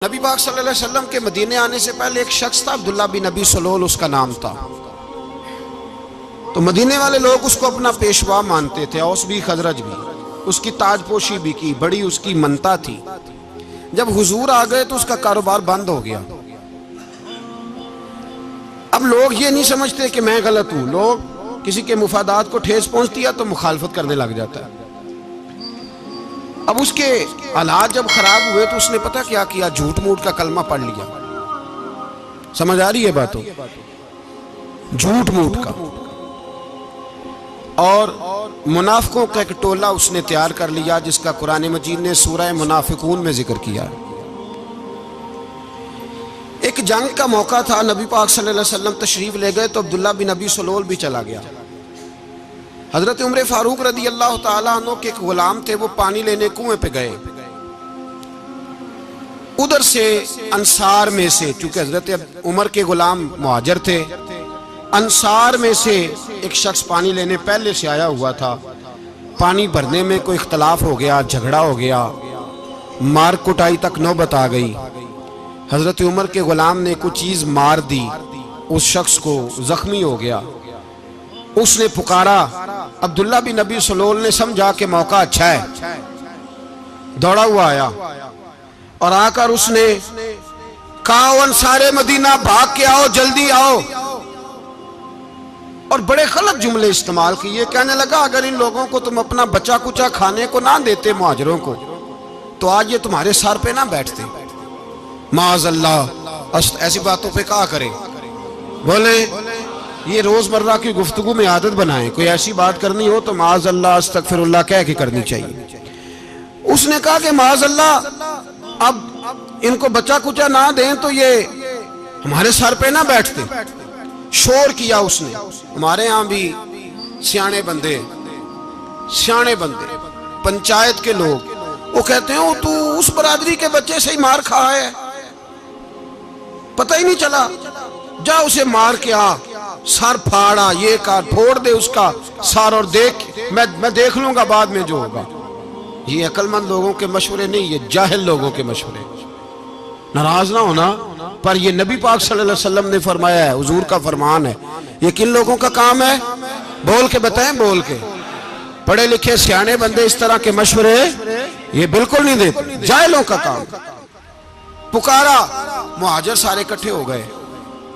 نبی پاک صلی اللہ علیہ وسلم کے مدینے آنے سے پہلے ایک شخص تھا، عبداللہ بن ابی سلول اس کا نام تھا۔ تو مدینے والے لوگ اس کو اپنا پیشوا مانتے تھے، اوس بھی خزرج بھی، اس کی تاج پوشی بھی کی، بڑی اس کی منتا تھی۔ جب حضور آ گئے تو اس کا کاروبار بند ہو گیا۔ اب لوگ یہ نہیں سمجھتے کہ میں غلط ہوں، لوگ کسی کے مفادات کو ٹھیس پہنچتی ہے تو مخالفت کرنے لگ جاتا ہے۔ اب اس کے حالات جب خراب ہوئے تو اس نے پتہ کیا کیا، جھوٹ موٹ کا کلمہ پڑھ لیا۔ سمجھ آ رہی ہے باتوں؟ جھوٹ موٹ کا، اور منافقوں کا ایک ٹولہ اس نے تیار کر لیا جس کا قرآن مجید نے سورہ منافقون میں ذکر کیا۔ ایک جنگ کا موقع تھا، نبی پاک صلی اللہ علیہ وسلم تشریف لے گئے تو عبداللہ بن ابی سلول بھی چلا گیا۔ حضرت عمر فاروق رضی اللہ تعالیٰ عنہ کے ایک غلام تھے، وہ پانی لینے کنویں پہ گئے۔ ادھر سے انصار میں سے، چونکہ حضرت عمر کے غلام مہاجر تھے، انصار میں سے ایک شخص پانی لینے پہلے سے آیا ہوا تھا۔ پانی بھرنے میں کوئی اختلاف ہو گیا، جھگڑا ہو گیا، مار کٹائی تک نوبت آ گئی۔ حضرت عمر کے غلام نے کچھ چیز مار دی، اس شخص کو زخمی ہو گیا۔ اس نے پکارا، عبداللہ بن ابی سلول نے سمجھا کہ موقع اچھا ہے، دوڑا ہوا آیا اور آ کر اس نے کہا، انصار مدینہ بھاگ کے آؤ، جلدی آؤ، اور بڑے غلط جملے استعمال کیے۔ کہنے لگا، اگر ان لوگوں کو تم اپنا بچہ کچا کھانے کو نہ دیتے مہاجروں کو تو آج یہ تمہارے سر پہ نہ بیٹھتے۔ معاذ اللہ، ایسی باتوں پہ کہا کرے، بولے یہ روزمرہ کی گفتگو میں عادت بنائیں، کوئی ایسی بات کرنی ہو تو معاذ اللہ استغفر اللہ کہہ کے کرنی چاہیے۔ اس نے کہا کہ معاذ اللہ، اب ان کو بچہ کچا نہ دیں تو یہ ہمارے سر پہ نہ بیٹھتے۔ شور کیا اس نے۔ ہمارے ہاں بھی سیانے بندے پنچایت کے لوگ وہ کہتے ہیں، تو اس برادری کے بچے سے ہی مار کھا ہے، پتہ ہی نہیں چلا، جا اسے مار کے آ، سر پھاڑا، یہ کار پھوڑ دے اس کا سر، اور دیکھ میں دیکھ لوں گا بعد میں جو ہوگا۔ یہ عقل مند لوگوں کے مشورے نہیں، یہ جاہل لوگوں کے مشورے۔ ناراض نہ ہونا، پر یہ نبی پاک صلی اللہ علیہ وسلم نے فرمایا ہے، حضور کا فرمان ہے۔ یہ کن لوگوں کا کام ہے؟ بول کے بتائیں، بول کے۔ پڑھے لکھے سیانے بندے اس طرح کے مشورے یہ بالکل نہیں دیتے، جاہلوں کا کام۔ پکارا، مہاجر سارے اکٹھے ہو گئے،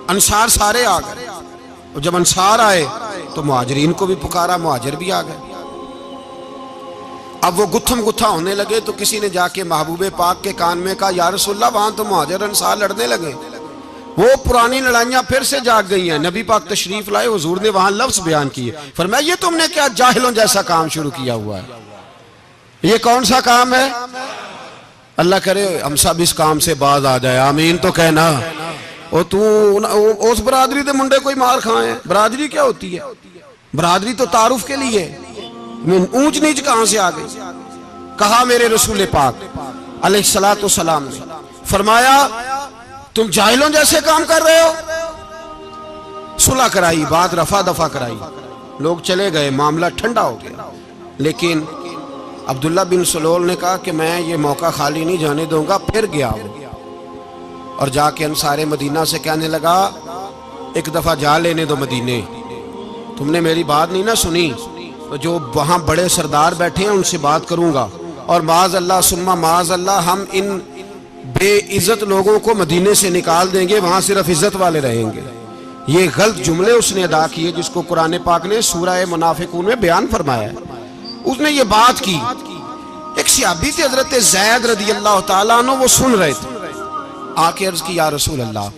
انصار سارے آ گئے، اور جب انصار آئے تو مہاجرین کو بھی پکارا، مہاجر بھی آ گئے۔ اب وہ گتھم گتھا ہونے لگے تو کسی نے جا کے محبوب پاک کے کان میں کہا، یا رسول اللہ، وہاں تو مہاجر انصار لڑنے لگے۔ وہ پرانی لڑائیاں پھر سے جاگ گئی ہیں۔ نبی پاک تشریف لائے، حضور نے وہاں لفظ بیان کیے، فرمایا، یہ تم نے کیا جاہلوں جیسا کام شروع کیا ہوا ہے؟ یہ کون سا کام ہے؟ اللہ کرے ہم سب اس کام سے باز آ جائے، آمین تو کہنا۔ اور تو اس برادری دے منڈے کوئی مار کھائیں؟ برادری کیا ہوتی ہے؟ برادری تو تعارف کے لیے، اونچ نیچ کہاں سے آ گئی؟ کہا میرے رسول پاک علیہ الصلوۃ والسلام نے، فرمایا تم جاہلوں جیسے کام کر رہے ہو۔ صلح کرائی، بات رفع دفع کرائی، لوگ چلے گئے، معاملہ ٹھنڈا ہو گیا۔ لیکن عبداللہ بن سلول نے کہا کہ میں یہ موقع خالی نہیں جانے دوں گا۔ پھر گیا وہ اور جا کے انصار مدینہ سے کہنے لگا، ایک دفعہ جا لینے دو مدینے، تم نے میری بات نہیں نہ سنی تو جو وہاں بڑے سردار بیٹھے ہیں ان سے بات کروں گا، اور معاذ اللہ ثم معاذ اللہ ہم ان بے عزت لوگوں کو مدینے سے نکال دیں گے، وہاں صرف عزت والے رہیں گے۔ یہ غلط جملے اس نے ادا کیے جس کو قرآن پاک نے سورہ منافقون میں بیان فرمایا ہے۔ اس نے یہ بات کی۔ ایک صحابی تھے حضرت زید رضی اللہ تعالیٰ عنہ، وہ سن رہے تھے، آ کے عرض کی، یا رسول اللہ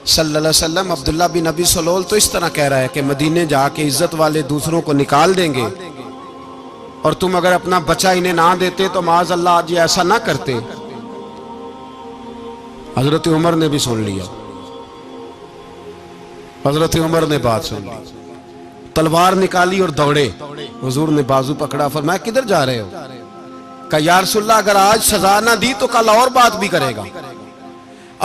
صلی اللہ علیہ وسلم، عبداللہ بن ابی سلول تو اس طرح کہہ رہا ہے کہ مدینے جا کے عزت والے دوسروں کو نکال دیں گے، اور تم اگر اپنا بچہ انہیں نہ دیتے تو معاذ اللہ آج یہ ایسا نہ کرتے۔ حضرت عمر نے بھی سن لیا، حضرت عمر نے بات سن لی، تلوار نکالی اور دوڑے۔ حضور نے بازو پکڑا، فرمایا کدھر جا رہے ہو؟ کہا یا رسول اللہ، اگر آج سزا نہ دی تو کل اور بات بھی کرے گا،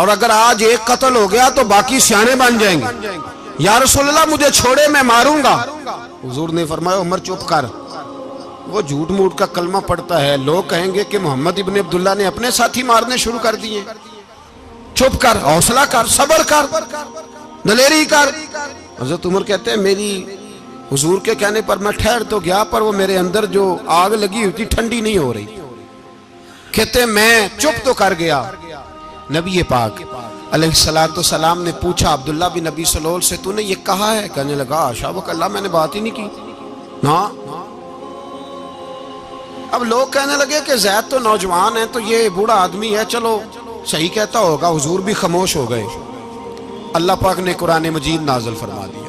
اور اگر آج ایک قتل ہو گیا تو باقی سیانے بن جائیں گے۔ یا رسول اللہ مجھے چھوڑے، میں ماروں گا۔ حضور نے فرمایا، عمر چپ کر، وہ جھوٹ موٹ کا کلمہ پڑھتا ہے، لوگ کہیں گے کہ محمد ابن عبداللہ نے اپنے ساتھی مارنے شروع کر دیے۔ چپ کر، حوصلہ کر، صبر کر، دلیری کر۔ حضرت عمر کہتے ہیں میری حضور کے کہنے پر میں ٹھہر تو گیا، پر وہ میرے اندر جو آگ لگی ہوئی تھی ٹھنڈی نہیں ہو رہی۔ کہتے ہیں میں چپ تو کر گیا۔ نبی پاک علیہ السلام نے پوچھا عبداللہ بن نبی سلول سے، تو نے یہ کہا ہے؟ کہنے لگا حاشا و کلا، میں نے بات ہی نہیں کی نا۔ اب لوگ کہنے لگے کہ زید تو نوجوان ہے، تو یہ بوڑھا آدمی ہے، چلو صحیح کہتا ہوگا۔ حضور بھی خاموش ہو گئے۔ اللہ پاک نے قرآن مجید نازل فرما دیا،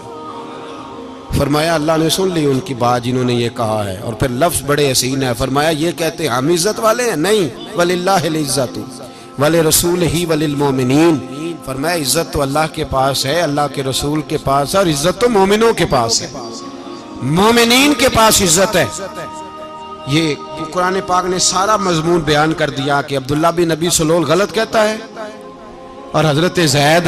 فرمایا اللہ نے سن لی ان کی بات جنہوں نے یہ کہا ہے، اور پھر لفظ بڑے حسین ہے، فرمایا یہ کہتے ہم عزت والے ہیں؟ نہیں، وَلِلَّهِ الْعِزَّةُ وَلِرَسُولِهِ وَلِلْمُؤْمِنِينَ، فرمایا عزت تو اللہ کے پاس ہے، اللہ کے رسول کے پاس ہے، اور عزت تو مومنوں کے پاس ہے، مومنین کے پاس عزت ہے۔ یہ قرآن پاک نے سارا مضمون بیان کر دیا کہ عبداللہ بن نبی سلول غلط کہتا ہے اور حضرت زید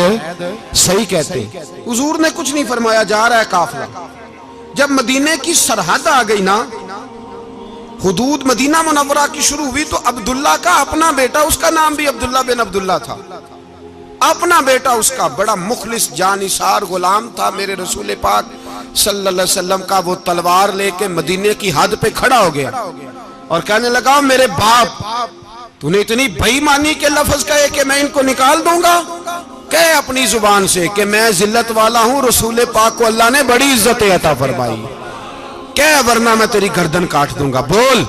صحیح کہتے ہیں۔ حضور نے کچھ نہیں فرمایا، جا رہا ہے قافلہ۔ جب مدینے کی سرحد آ گئی نا، حدود مدینہ منورہ کی شروع ہوئی، تو عبداللہ کا اپنا بیٹا، اس کا نام بھی عبداللہ بن عبداللہ تھا، اپنا بیٹا اس کا بڑا مخلص جانثار غلام تھا میرے رسول پاک صلی اللہ علیہ وسلم کا۔ وہ تلوار لے کے مدینے کی حد پہ کھڑا ہو گیا اور کہنے لگا میرے باپ، تو نے اتنی بے ایمانی کے لفظ کہے کہ میں ان کو نکال دوں گا؟ کہے اپنی زبان سے کہ میں ذلت والا ہوں، رسول پاک کو اللہ نے بڑی عزت عطا فرمائی، کہے ورنہ میں تیری گردن کاٹ دوں گا۔ بول،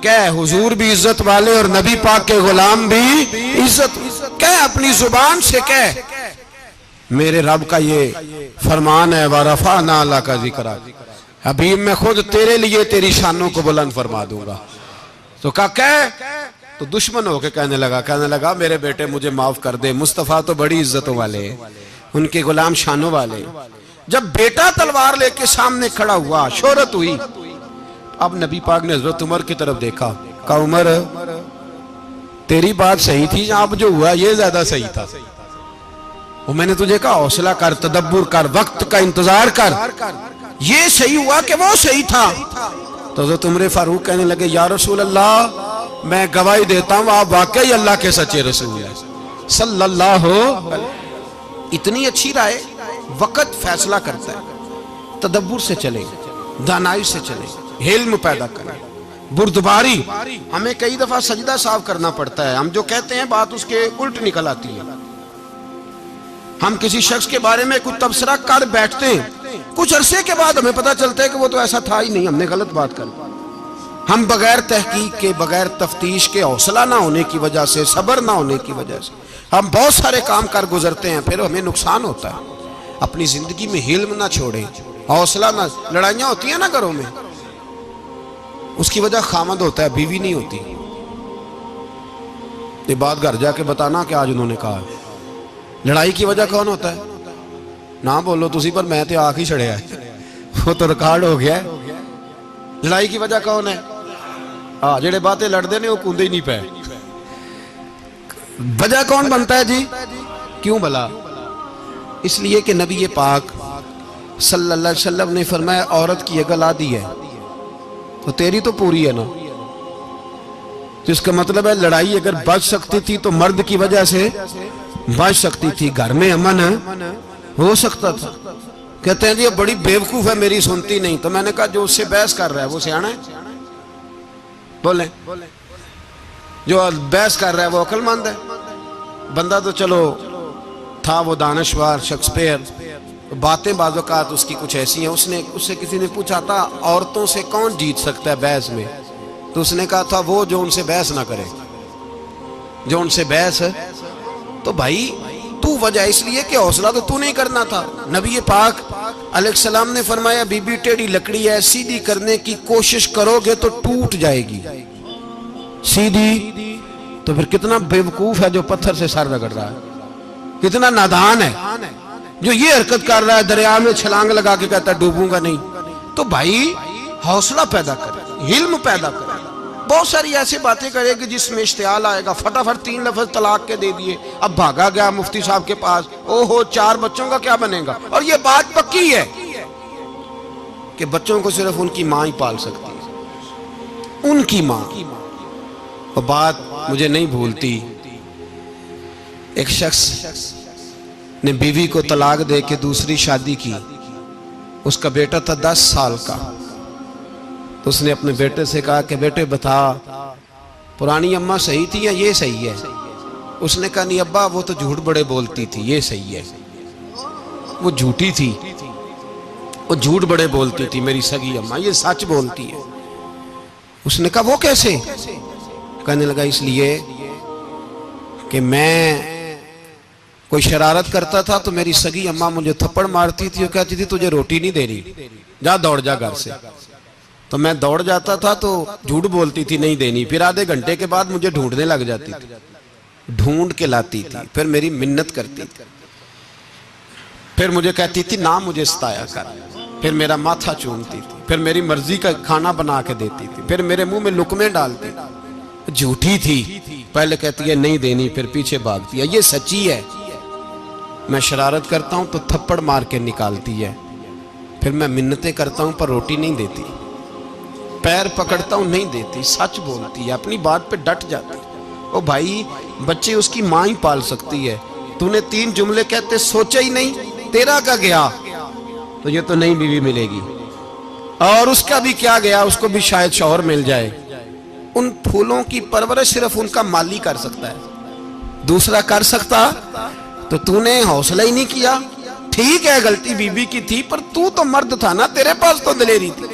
کہے حضور بھی عزت والے اور نبی پاک کے غلام بھی عزت، کہے اپنی زبان سے، کہے میرے رب کا یہ فرمان ہے وَرَفَعْنَا لَكَ ذِكْرَكَ، حبیب میں خود تیرے لیے تیری شانوں کو بلند فرما دوں گا۔ تو کہا تو دشمن ہو کے کہنے لگا میرے بیٹے مجھے معاف کر دے، مصطفیٰ تو بڑی عزتوں والے ہیں، ان کے غلام شانوں والے۔ جب بیٹا تلوار لے کے سامنے کھڑا ہوا، شہرت ہوئی، اب نبی پاک نے حضرت عمر کی طرف دیکھا، کہا عمر تیری بات صحیح تھی، اب جو ہوا یہ زیادہ صحیح تھا، وہ میں نے تجھے کہا حوصلہ کر، تدبر کر، وقت کا انتظار کر، یہ صحیح ہوا کہ وہ صحیح تھا۔ تو حضرت عمر فاروق کہنے لگے یا رسول اللہ، میں گواہی دیتا ہوں آپ واقعی اللہ کے سچے رسول ہیں صلی اللہ علیہ۔ اتنی اچھی رائے، وقت فیصلہ کرتا ہے، تدبر سے چلے، دانائی سے چلے، علم پیدا کریں، بردباری۔ ہمیں کئی دفعہ سجدہ صاف کرنا پڑتا ہے، ہم جو کہتے ہیں بات اس کے الٹ نکل آتی ہے۔ ہم کسی شخص کے بارے میں کچھ تبصرہ کر بیٹھتے ہیں، کچھ عرصے کے بعد ہمیں پتہ چلتا ہے کہ وہ تو ایسا تھا ہی نہیں، ہم نے غلط بات کر۔ ہم بغیر تحقیق کے، بغیر تفتیش کے، حوصلہ نہ ہونے کی وجہ سے، صبر نہ ہونے کی وجہ سے ہم بہت سارے کام کر گزرتے ہیں، پھر ہمیں نقصان ہوتا ہے۔ اپنی زندگی میں حلم نہ چھوڑیں، حوصلہ نہ، لڑائیاں ہوتی ہیں نا گھروں میں، اس کی وجہ خامد ہوتا ہے، بیوی نہیں ہوتی۔ یہ بات گھر جا کے بتانا کہ آج انہوں نے کہا ہے۔ لڑائی کی وجہ کون ہوتا ہے؟ نہ بولو تسی، پر میں تے آنکھ ہی چھڑیا ہے، وہ تو ریکارڈ ہو گیا ہے۔ لڑائی کی وجہ کون ہے؟ جڑے باتیں لڑتے ہیں وہ کوندے ہی نہیں پے۔ وجہ کون بنتا ہے جی؟ کیوں بلا؟ اس لیے کہ نبی پاک صلی اللہ علیہ وسلم نے فرمایا عورت کی اگل آدھی ہے تو تیری تو پوری ہے نا۔ تو اس کا مطلب ہے لڑائی اگر بچ سکتی تھی تو مرد کی وجہ سے بچ سکتی تھی، گھر میں امن ہو سکتا تھا۔ کہتے ہیں جی یہ بڑی بیوقوف ہے، میری سنتی نہیں۔ تو میں نے کہا جو اس سے بحث کر رہا ہے وہ سیانا ہے؟ بولیں، جو بحث کر رہا ہے وہ عقل مند ہے؟ بندہ تو چلو تھا وہ دانشور، شیکسپیئر، باتیں بعض اوقات اس کی کچھ ایسی ہیں۔ اس سے کسی نے پوچھا تھا عورتوں سے کون جیت سکتا ہے بحث میں، تو اس نے کہا تھا وہ جو ان سے بحث نہ کرے، جو ان سے بحث ہے۔ تو بھائی تو وجہ اس لیے کہ حوصلہ تو نہیں کرنا تھا۔ نبی پاک علیہ السلام نے فرمایا بی بی ٹیڑھی لکڑی ہے، سیدھی کرنے کی کوشش کرو گے تو ٹوٹ جائے گی سیدھی۔ تو پھر کتنا بیوقوف ہے جو پتھر سے سر رگڑ رہا ہے، کتنا نادان ہے جو یہ حرکت کر رہا ہے، دریا میں چھلانگ لگا کے کہتا ہے ڈوبوں گا نہیں۔ تو بھائی حوصلہ پیدا کرے، علم پیدا کرے۔ بہت ساری ایسی باتیں کرے کہ جس میں اشتعال آئے گا، فٹافٹ 3 لفظ طلاق کے دے دیے، اب بھاگا گیا مفتی صاحب کے پاس، اوہو 4 بچوں کا کیا بنے گا۔ اور یہ بات پکی ہے کہ بچوں کو صرف ان کی ماں ہی پال سکتی ہے، ان کی ماں۔ اور بات مجھے نہیں بھولتی، ایک شخص نے بیوی کو طلاق دے کے دوسری شادی کی. اس کا بیٹا تھا 10 سال کا. تو اس نے اپنے بیٹے سے کہا کہ بیٹے بتا پرانی اماں صحیح تھی یا یہ صحیح ہے؟ اس نے کہا نہیں ابا وہ تو جھوٹ بڑے بولتی تھی، یہ صحیح ہے. وہ جھوٹی تھی، وہ جھوٹ بڑے بولتی تھی میری سگی اماں، یہ سچ بولتی ہے. اس نے کہا وہ کیسے؟ کہنے لگا اس لیے کہ میں کوئی شرارت کرتا تھا تو میری سگی اماں مجھے تھپڑ مارتی تھی اور کہتی تھی تجھے روٹی نہیں دے رہی، جا دوڑ جا گھر سے. تو میں دوڑ جاتا تھا تو جھوٹ بولتی تھی نہیں دینی، پھر آدھے گھنٹے کے بعد مجھے ڈھونڈنے لگ جاتی تھی، ڈھونڈ کے لاتی تھی، پھر میری منت کرتی تھی، پھر مجھے کہتی تھی نہ مجھے ستایا کر، پھر میرا ماتھا چومتی تھی، پھر میری مرضی کا کھانا بنا کے دیتی تھی، پھر میرے منہ میں لقمے ڈالتی تھی. جھوٹی تھی، پہلے کہتی ہے نہیں دینی پھر پیچھے بھاگتی ہے. یہ سچی ہے، میں شرارت کرتا ہوں تو تھپڑ مار کے نکالتی ہے، پھر میں منتیں کرتا ہوں پر روٹی نہیں دیتی، پیر پکڑتا ہوں نہیں دیتی. سچ بولتی ہے، اپنی بات پہ ڈٹ جاتی. او بھائی بچے اس کی ماں ہی پال سکتی ہے، تو نے 3 جملے کہتے سوچا ہی نہیں، تیرا کا گیا تو یہ تو نئی بیوی ملے گی، اور اس کا بھی کیا گیا، اس کو بھی شاید شوہر مل جائے. ان پھولوں کی پرورش صرف ان کا مالی کر سکتا ہے، دوسرا کر سکتا تو نے حوصلہ ہی نہیں کیا. ٹھیک ہے غلطی بیوی کی تھی پر تو مرد تھا نا، تیرے پاس تو دلیری تھی.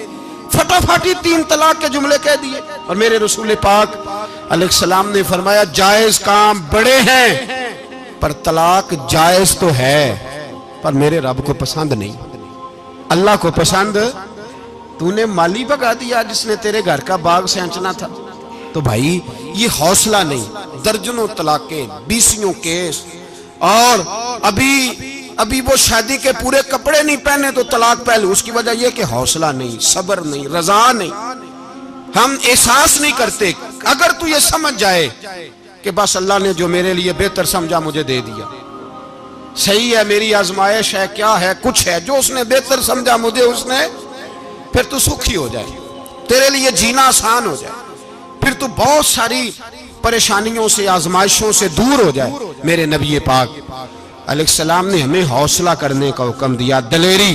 فٹافٹی 3 طلاق کے جملے کہہ دیے. اور میرے رسول پاک علیہ السلام نے فرمایا جائز کام بڑے ہیں پر طلاق جائز تو ہے پر میرے رب کو پسند نہیں، اللہ کو پسند. تو نے مالی بگا دیا جس نے تیرے گھر کا باغ سینچنا تھا. تو بھائی یہ حوصلہ نہیں، درجنوں طلاقیں، 20 کیس، اور ابھی وہ شادی کے پورے کپڑے نہیں پہنے تو طلاق پہلے. اس کی وجہ یہ کہ حوصلہ نہیں، صبر نہیں، رضا نہیں، ہم احساس نہیں کرتے. اگر تو یہ سمجھ جائے کہ بس اللہ نے جو میرے لیے بہتر سمجھا مجھے دے دیا، صحیح ہے میری آزمائش ہے کیا ہے کچھ ہے، جو اس نے بہتر سمجھا مجھے اس نے، پھر تو سکھی ہو جائے، تیرے لیے جینا آسان ہو جائے، پھر تو بہت ساری پریشانیوں سے آزمائشوں سے دور ہو جائے. میرے نبی پاک علیہ السلام نے ہمیں حوصلہ کرنے کا حکم دیا، دلیری.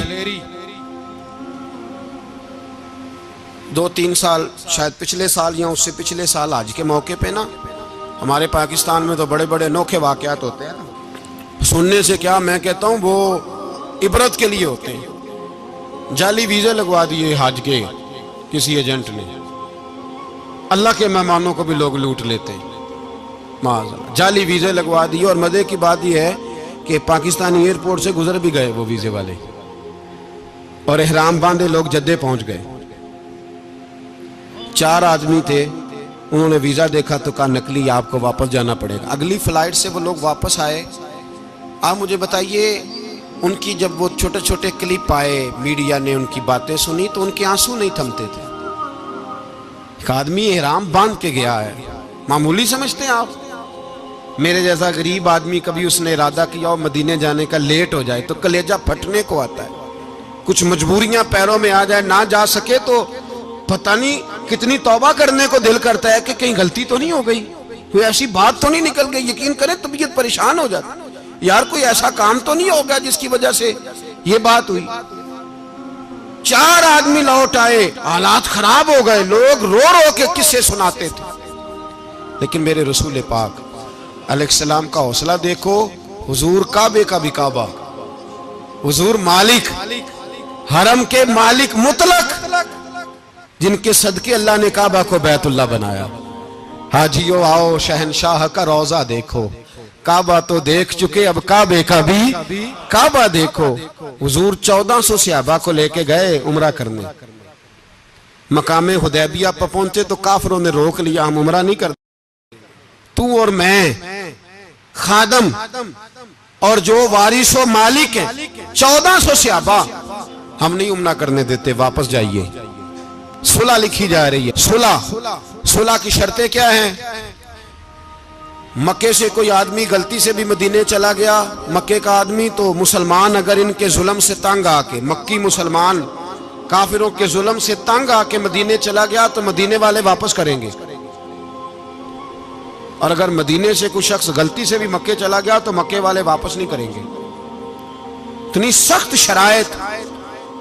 2-3 سال شاید پچھلے سال یا اس سے پچھلے سال حج کے موقع پہ نا ہمارے پاکستان میں تو بڑے بڑے انوکھے واقعات ہوتے ہیں نا، سننے سے کیا میں کہتا ہوں وہ عبرت کے لیے ہوتے ہیں. جعلی ویزے لگوا دیے حج کے کسی ایجنٹ نے، اللہ کے مہمانوں کو بھی لوگ لوٹ لیتے ہیں، معاذاللہ جعلی ویزے لگوا دیے. اور مزے کی بات یہ ہے کہ پاکستانی ایئرپورٹ سے گزر بھی گئے وہ ویزے والے، اور احرام باندھے لوگ جدے پہنچ گئے. 4 آدمی تھے، انہوں نے ویزا دیکھا تو کہا نقلی آپ کو واپس جانا پڑے گا. اگلی فلائٹ سے وہ لوگ واپس آئے. آپ مجھے بتائیے ان کی جب وہ چھوٹے چھوٹے کلپ آئے، میڈیا نے ان کی باتیں سنی تو ان کے آنسو نہیں تھمتے تھے. ایک آدمی احرام باندھ کے گیا ہے، معمولی سمجھتے ہیں آپ؟ میرے جیسا غریب آدمی کبھی اس نے ارادہ کیا اور مدینے جانے کا لیٹ ہو جائے تو کلیجہ پھٹنے کو آتا ہے. کچھ مجبوریاں پیروں میں آ جائے، نہ جا سکے تو پتہ نہیں کتنی توبہ کرنے کو دل کرتا ہے کہ کہیں غلطی تو نہیں ہو گئی، کوئی ایسی بات تو نہیں نکل گئی. یقین کریں طبیعت پریشان ہو جاتی، یار کوئی ایسا کام تو نہیں ہوگا جس کی وجہ سے یہ بات ہوئی. 4 آدمی لوٹ آئے، حالات خراب ہو گئے، لوگ رو رو کے قصے سناتے تھے. لیکن میرے رسول پاک علیہ السلام کا حوصلہ دیکھو. حضور کعبے کا بھی کعبہ، حضور مالک، حرم کے مالک مطلق، جن کے صدقے اللہ نے کعبہ کو بیت اللہ بنایا. حاجیو آؤ شہنشاہ کا روضہ دیکھو، کعبہ تو دیکھ چکے اب کعبے کا بھی کعبہ دیکھو. حضور 1400 صحابہ کو لے کے گئے عمرہ کرنے. مقام حدیبیہ پر پہنچے تو کافروں نے روک لیا، ہم عمرہ نہیں کرتے. تو اور میں خادم اور جو وارث و مالک ہیں 1400 صحابہ، ہم نہیں عمرہ کرنے دیتے، واپس جائیے. صلح لکھی جا رہی ہے. صلح کی شرطیں کیا ہیں؟ مکے سے کوئی آدمی غلطی سے بھی مدینے چلا گیا، مکے کا آدمی، تو مسلمان اگر ان کے ظلم سے تنگ آ کے، مکی مسلمان کافروں کے ظلم سے تنگ آ کے مدینے چلا گیا تو مدینے والے واپس کریں گے. اور اگر مدینے سے کوئی شخص غلطی سے بھی مکے چلا گیا تو مکے والے واپس نہیں کریں گے. اتنی سخت شرائط.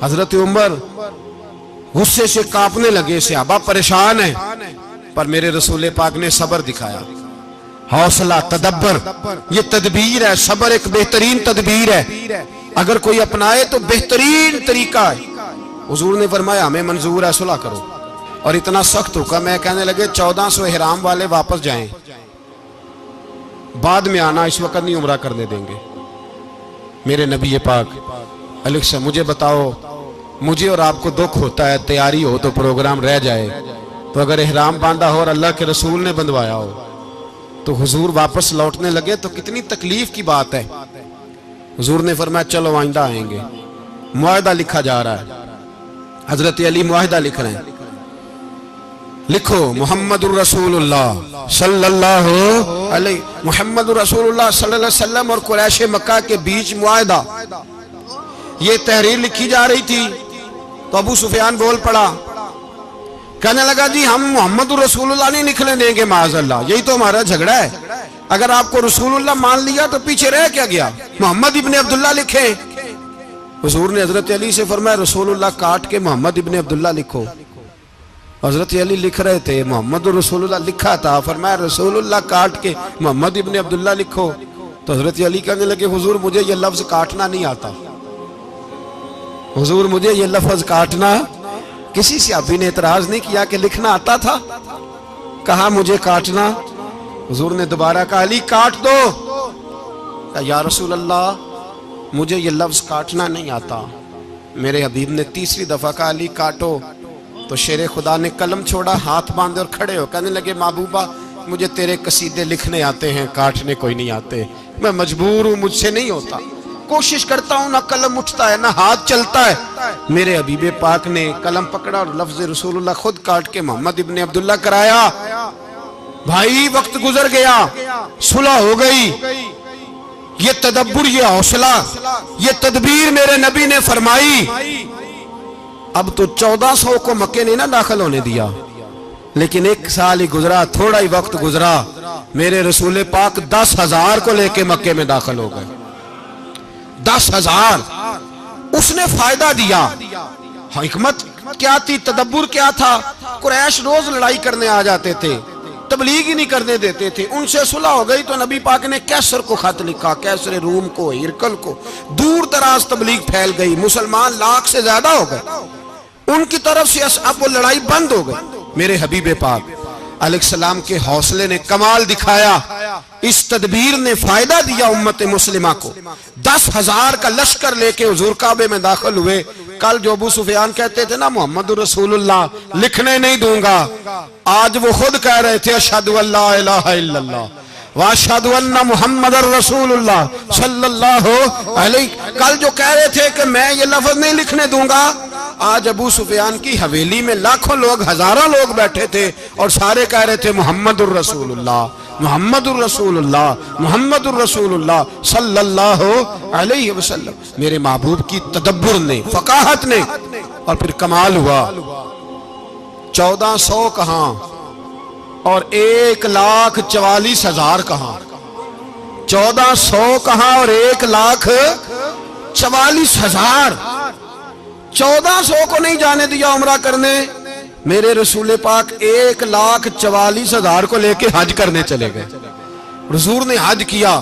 حضرت عمر غصے سے کانپنے لگے, صحابہ پریشان ہیں, پر میرے رسول پاک نے صبر دکھایا, حوصلہ, تدبر. یہ تدبیر ہے, صبر ایک بہترین تدبیر ہے, اگر کوئی اپنائے تو بہترین طریقہ ہے. حضور نے فرمایا ہمیں منظور ہے, صلح کرو. اور اتنا سخت حکم ہے, کہنے لگے 1400 احرام والے واپس جائیں, بعد میں آنا, اس وقت نہیں عمرہ کرنے دیں گے. میرے نبی پاک علیہ السلام, مجھے بتاؤ, مجھے اور آپ کو دکھ ہوتا ہے تیاری ہو تو پروگرام رہ جائے, تو اگر احرام باندھا ہو اور اللہ کے رسول نے بندھوایا ہو تو حضور واپس لوٹنے لگے تو کتنی تکلیف کی بات ہے. حضور نے فرمایا چلو آئندہ آئیں گے. معاہدہ لکھا جا رہا ہے, حضرت علی معاہدہ لکھ رہے ہیں, لکھو محمد الرسول اللہ صلی اللہ علیہ محمد الرسول اللہ صلی اللہ علیہ وسلم اور قریش مکہ کے بیچ معاہدہ. یہ تحریر لکھی جا رہی تھی تو ابو سفیان بول پڑا, کہنے لگا جی ہم محمد الرسول اللہ نہیں نکلنے دیں گے معاذ اللہ, یہی تو ہمارا جھگڑا ہے. اگر آپ کو رسول اللہ مان لیا تو پیچھے رہ کیا گیا, محمد ابن عبداللہ لکھے. حضور نے حضرت علی سے فرمایا رسول اللہ کاٹ کے محمد ابن عبداللہ لکھو. حضرت علی لکھ رہے تھے, محمد رسول اللہ لکھا تھا, فرمایا رسول اللہ کاٹ کے محمد ابن عبداللہ لکھو. تو حضرت علی کہنے لگے حضور مجھے یہ لفظ کاٹنا نہیں آتا, حضور مجھے یہ لفظ کاٹنا. کسی صحابی نے اعتراض نہیں کیا کہ لکھنا آتا تھا, کہا مجھے کاٹنا. حضور نے دوبارہ کہا علی کاٹ دو. کہا یا رسول اللہ مجھے یہ لفظ کاٹنا نہیں آتا. میرے حبیب نے تیسری دفعہ کہا علی کاٹو. تو شیر خدا نے قلم چھوڑا, ہاتھ باندھے اور کھڑے ہو کہنے لگے محبوبہ مجھے تیرے قصیدے لکھنے آتے ہیں, کاٹنے کوئی نہیں آتے, میں مجبور ہوں, مجھ سے نہیں ہوتا. کوشش کرتا ہوں, نہ قلم اٹھتا ہے نہ ہاتھ چلتا ہے. میرے حبیب پاک نے قلم پکڑا اور لفظ رسول اللہ خود کاٹ کے محمد ابن عبداللہ کرایا. بھائی وقت گزر گیا, صلح ہو گئی. یہ تدبر, یہ حوصلہ, یہ تدبیر میرے نبی نے فرمائی. اب تو 1400 کو مکے نے نہ داخل ہونے دیا, لیکن 1 سال ہی گزرا, تھوڑا ہی وقت گزرا, میرے رسول پاک 10,000 کو لے کے مکے میں داخل ہو گئے. 10,000. اس نے فائدہ دیا. حکمت کیا تھی, تدبر کیا تھا. قریش روز لڑائی کرنے آ جاتے تھے, تبلیغ ہی نہیں کرنے دیتے تھے. ان سے صلح ہو گئی تو نبی پاک نے کیسر کو خط لکھا, کیسر روم کو, ہرکل کو. دور دراز تبلیغ پھیل گئی, مسلمان 100,000 سے زیادہ ہو گئے. ان کی طرف سے اب وہ لڑائی بند ہو گئی. میرے حبیب پاک علیہ السلام کے حوصلے نے کمال دکھایا, اس تدبیر نے فائدہ دیا امت مسلمہ کو. 10,000 کا لشکر لے کے حضور کعبے میں داخل ہوئے. کل جو ابو سفیان کہتے تھے نا محمد رسول اللہ لکھنے نہیں دوں گا, آج وہ خود کہہ رہے تھے اشہدو ان لا الہ الا اللہ واشہدو ان محمد رسول اللہ صلی اللہ علیہ. کل جو کہہ رہے تھے کہ میں یہ لفظ نہیں لکھنے دوں گا, آج ابو سفیان کی حویلی میں لاکھوں لوگ, ہزاروں لوگ بیٹھے تھے اور سارے کہہ رہے تھے محمد الرسول اللہ محمد الرسول اللہ محمد الرسول اللہ صلی اللہ علیہ وسلم. میرے محبوب کی تدبر نے, فقاہت نے, اور پھر کمال ہوا. 1400 کہاں اور 1,44,000 کہاں. 1400 کہاں اور 1,44,000. 1400 کو نہیں جانے دیا عمرہ کرنے. میرے رسول پاک 1,44,000 کو لے کے حج کرنے چلے گئے. حضور نے حج کیا,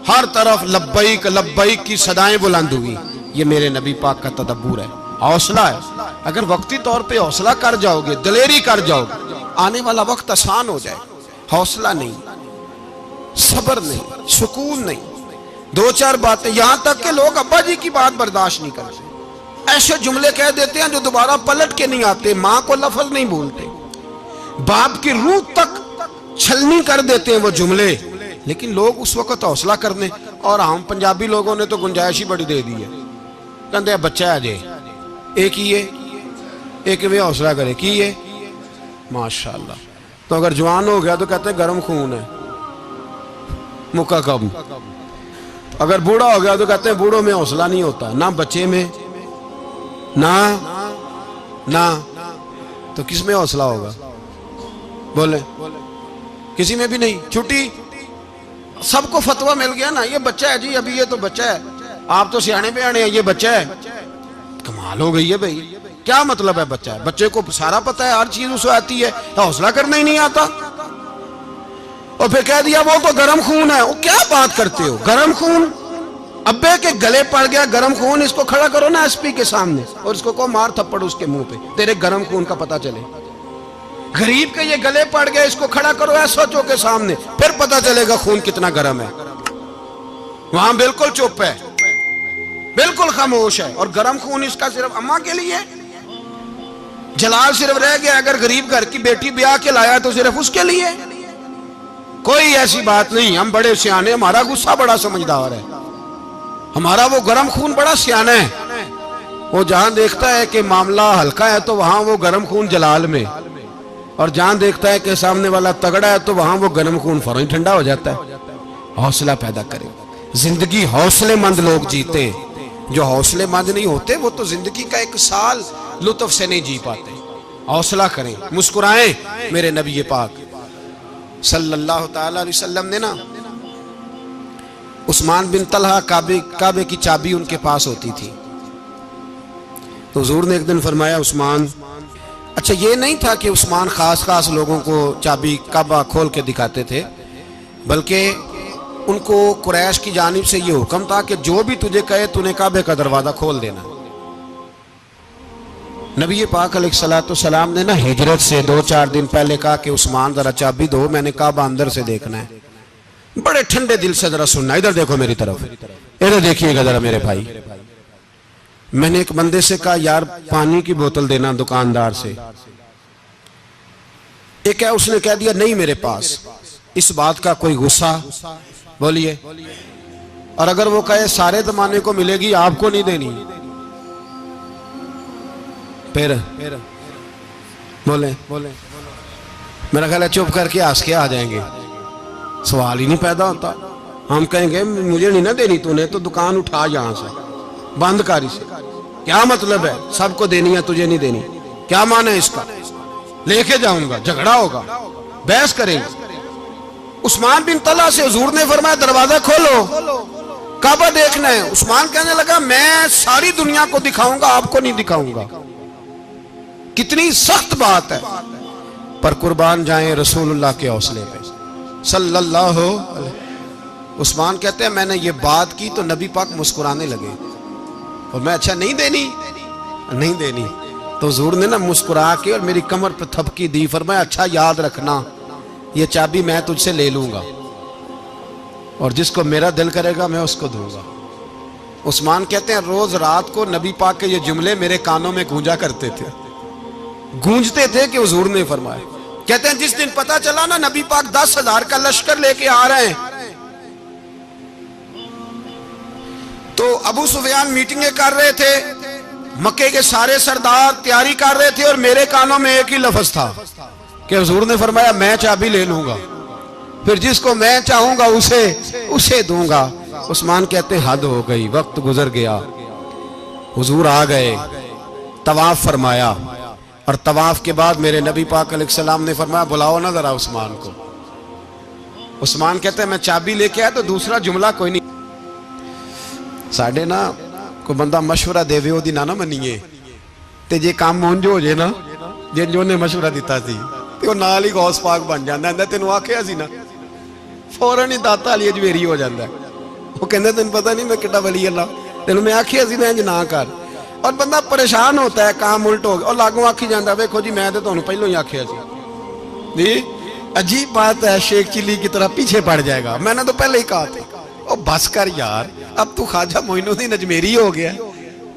ہر طرف لبیک لبیک کی صدائیں بلند ہوئی. یہ میرے نبی پاک کا تدبر ہے, حوصلہ ہے. اگر وقتی طور پہ حوصلہ کر جاؤ گے, دلیری کر جاؤ گے, آنے والا وقت آسان ہو جائے. حوصلہ نہیں, صبر نہیں, سکون نہیں, 2-4 باتیں, یہاں تک کہ لوگ ابا جی کی بات برداشت نہیں کرتے, ایسے جملے کہہ دیتے ہیں جو دوبارہ پلٹ کے نہیں آتے. ماں کو لفظ نہیں بولتے, باپ کی روح تک چھلنی کر دیتے ہیں وہ جملے. لیکن لوگ اس وقت حوصلہ کرنے, اور ہم پنجابی لوگوں نے تو گنجائش ہی بڑی دے دی ہے. کہتے ہیں بچہ ہے جے ایک ہی ہے, ایک میں حوصلہ کرے کی ہے ماشاءاللہ. تو اگر جوان ہو گیا تو کہتے ہیں گرم خون ہے, مکہ کب. اگر بوڑھا ہو گیا تو کہتے ہیں بوڑھوں میں حوصلہ نہیں ہوتا, نہ بچے میں نہ تو کس میں حوصلہ ہوگا؟ بولے کسی میں بھی نہیں. چھٹی سب کو فتویٰ مل گیا نا, یہ بچہ ہے جی, ابھی یہ تو بچہ ہے, آپ تو سیانے بیانے ہیں, یہ بچہ ہے. کمال ہو گئی ہے بھائی, کیا مطلب ہے بچہ ہے؟ بچے کو سارا پتہ ہے, ہر چیز اسے آتی ہے, حوصلہ کرنا ہی نہیں آتا. اور پھر کہہ دیا وہ تو گرم خون ہے. وہ کیا بات کرتے ہو, گرم خون؟ ابے کے گلے پڑ گیا گرم خون, اس کو کھڑا کرو نا ایس پی کے سامنے اور اس کو کہو مار تھپڑ اس کے منہ پہ, تیرے گرم خون کا پتہ چلے. غریب کے یہ گلے پڑ گیا, اس کو کھڑا کرو ایس ایچ او کے سامنے, پھر پتہ چلے گا خون کتنا گرم ہے. وہاں بالکل چپ ہے, بالکل خاموش ہے. اور گرم خون اس کا صرف اماں کے لیے, جلال صرف رہ گیا اگر غریب گھر کی بیٹی بیاہ کے لایا تو صرف اس کے لیے. کوئی ایسی بات نہیں. ہم بڑے سیانے, ہمارا غصہ بڑا سمجھدار ہے, ہمارا وہ گرم خون بڑا سیانہ ہے. وہ جہاں دیکھتا ہے کہ معاملہ ہلکا ہے تو وہاں وہ گرم خون جلال میں, اور جہاں دیکھتا ہے کہ سامنے والا تگڑا ہے تو وہاں وہ گرم خون فوراً ٹھنڈا ہو جاتا ہے. حوصلہ پیدا کریں. زندگی حوصلے مند لوگ جیتے ہیں, جو حوصلے مند نہیں ہوتے وہ تو زندگی کا ایک سال لطف سے نہیں جی پاتے. حوصلہ کریں, مسکرائیں. میرے نبی پاک صلی اللہ تعالی علیہ وسلم نے نا عثمان بن طلحہ, کعبے کی چابی ان کے پاس ہوتی تھی, تو حضور نے ایک دن فرمایا عثمان, اچھا یہ نہیں تھا کہ عثمان خاص لوگوں کو چابی کعبہ کھول کے دکھاتے تھے, بلکہ ان کو قریش کی جانب سے یہ حکم تھا کہ جو بھی تجھے کہے تو نے کعبے کا دروازہ کھول دینا. نبی پاک علیہ الصلوۃ والسلام نے نا ہجرت سے 2-4 دن پہلے کہا کہ عثمان ذرا چابی دو, میں نے کعبہ اندر سے دیکھنا ہے. بڑے ٹھنڈے دل سے ذرا سننا, ادھر دیکھو میری طرف, ادھر دیکھیے گا ذرا میرے بھائی. میں نے ایک بندے سے کہا یار پانی کی بوتل دینا دکاندار سے, ایک ہے اس نے کہہ دیا نہیں میرے پاس. اس بات کا کوئی غصہ بولیے, اور اگر وہ کہے سارے زمانے کو ملے گی آپ کو نہیں دینی, پھر بولیں میرا خیال ہے چپ کر کے ہنس کے آ جائیں گے, سوال ہی نہیں پیدا ہوتا. ہم کہیں گے مجھے نہیں نہ دینی, تو نے تو دکان اٹھا یہاں سے, بند کاری سے. کیا مطلب ہے سب کو دینی ہے تجھے نہیں دینی, کیا معنی ہے اس کا؟ لے کے جاؤں گا, جھگڑا ہوگا, بحث کریں گے. عثمان بن طلحہ سے حضور نے فرمایا دروازہ کھولو, کعبہ دیکھنا ہے. عثمان کہنے لگا میں ساری دنیا کو دکھاؤں گا, آپ کو نہیں دکھاؤں گا. کتنی سخت بات ہے, پر قربان جائیں رسول اللہ کے حوصلے پہ صلی اللہ علیہ. عثمان کہتے ہیں میں نے یہ بات کی تو نبی پاک مسکرانے لگے, اور میں اچھا نہیں دینی, تو حضور نے نا مسکرا کے اور میری کمر پہ تھپکی دی, فرمایا اچھا یاد رکھنا یہ چابی میں تجھ سے لے لوں گا, اور جس کو میرا دل کرے گا میں اس کو دوں گا. عثمان کہتے ہیں روز رات کو نبی پاک کے یہ جملے میرے کانوں میں گونجا کرتے تھے, گونجتے تھے کہ حضور نے فرمایا. کہتے ہیں جس دن پتا چلا نا نبی پاک 10,000 کا لشکر لے کے آ رہے ہیں, تو ابو سفیان میٹنگیں کر رہے تھے, مکے کے سارے سردار تیاری کر رہے تھے, اور میرے کانوں میں ایک ہی لفظ تھا کہ حضور نے فرمایا میں چابی لے لوں گا, پھر جس کو میں چاہوں گا اسے دوں گا. عثمان کہتے ہیں حد ہو گئی, وقت گزر گیا, حضور آ گئے, طواف فرمایا, اور طواف کے بعد میرے نبی پاک علیہ السلام نے فرمایا بلاؤ نا ذرا عثمان کو. عثمان کہتے ہیں میں چابی لے کے آیا تو دوسرا جملہ کوئی نہیں. ساڑھے نا کوئی بندہ مشورہ دے وہ دی نہ منیے, تے جے کام مونجو ہو جائے نا, جن جو نے مشورہ دیتا تھی تے وہ نال ہی غوث پاک بن جاندہ ہے. تینوں آکھیا سی نا فوراں ہی داتا علی اجویری ہو جاندہ ہے. وہ کہندے تینوں پتہ نہیں میں کٹا ولی اللہ, تینوں میں آکھیا سی نا انج نہ کر, اور بندہ پریشان ہوتا ہے کام الٹ ہو گیا, اور لاگوں آکھی جاندہ ہے ویکھو جی میں تے تانوں پہلوں ہی آکھیا سی. جی عجیب بات ہے, شیخ چلی کی طرح پیچھے پڑ جائے گا, میں نے تو پہلے ہی کہا تھا. او بس کر یار, اب تو خواجہ معین الدین اجمیری ہو گیا,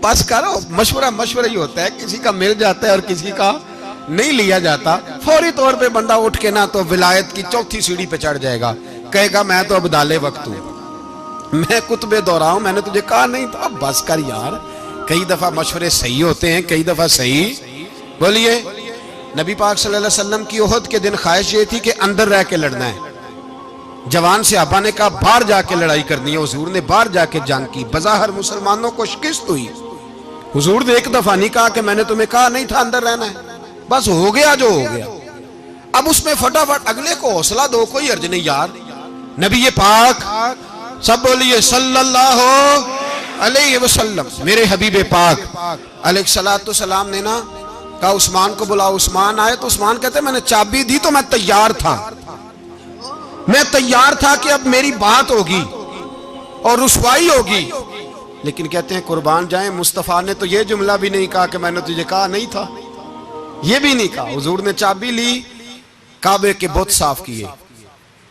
بس کرو. مشورہ ہی ہوتا ہے, کسی کا مل جاتا ہے اور کسی کا نہیں لیا جاتا. فوری طور پہ بندہ اٹھ کے نا تو ولایت کی 4تھی سیڑھی پہ چڑھ جائے گا, کہے گا میں تو اب دالے وقت ہوں, میں کتب دورہ ہوں, میں نے تجھے کہا نہیں تھا. بس کر یار, کئی دفعہ مشورے صحیح ہوتے ہیں, کئی دفعہ صحیح. بولیے نبی پاک صلی اللہ علیہ وسلم کی احد کے دن خواہش یہ تھی کہ اندر رہ کے لڑنا ہے. جوان صحابہ نے کہا باہر جا کے لڑائی کرنی ہے, حضور نے باہر جا کے جنگ کی. بظاہر مسلمانوں کو شکست ہوئی, حضور نے ایک دفعہ نہیں کہا کہ میں نے تمہیں کہا نہیں تھا اندر رہنا ہے, بس ہو گیا جو ہو گیا. اب اس میں فٹافٹ اگلے کو حوصلہ دو، کوئی عرض نہیں یار. نبی پاک سب بولیے صلی اللہ علیہ وسلم، میرے حبیب پاک علیہ السلام نے نا کہا عثمان کو بلاؤ. عثمان آئے تو عثمان کہتے میں نے چابی دی تو میں تیار تھا، میں تیار تھا کہ اب میری بات ہوگی اور رسوائی ہوگی. لیکن کہتے ہیں قربان جائیں مصطفیٰ نے تو یہ جملہ بھی نہیں کہا کہ میں نے تجھے کہا نہیں تھا، یہ بھی نہیں کہا. حضور نے چابی لی، کعبے کے بت صاف کیے،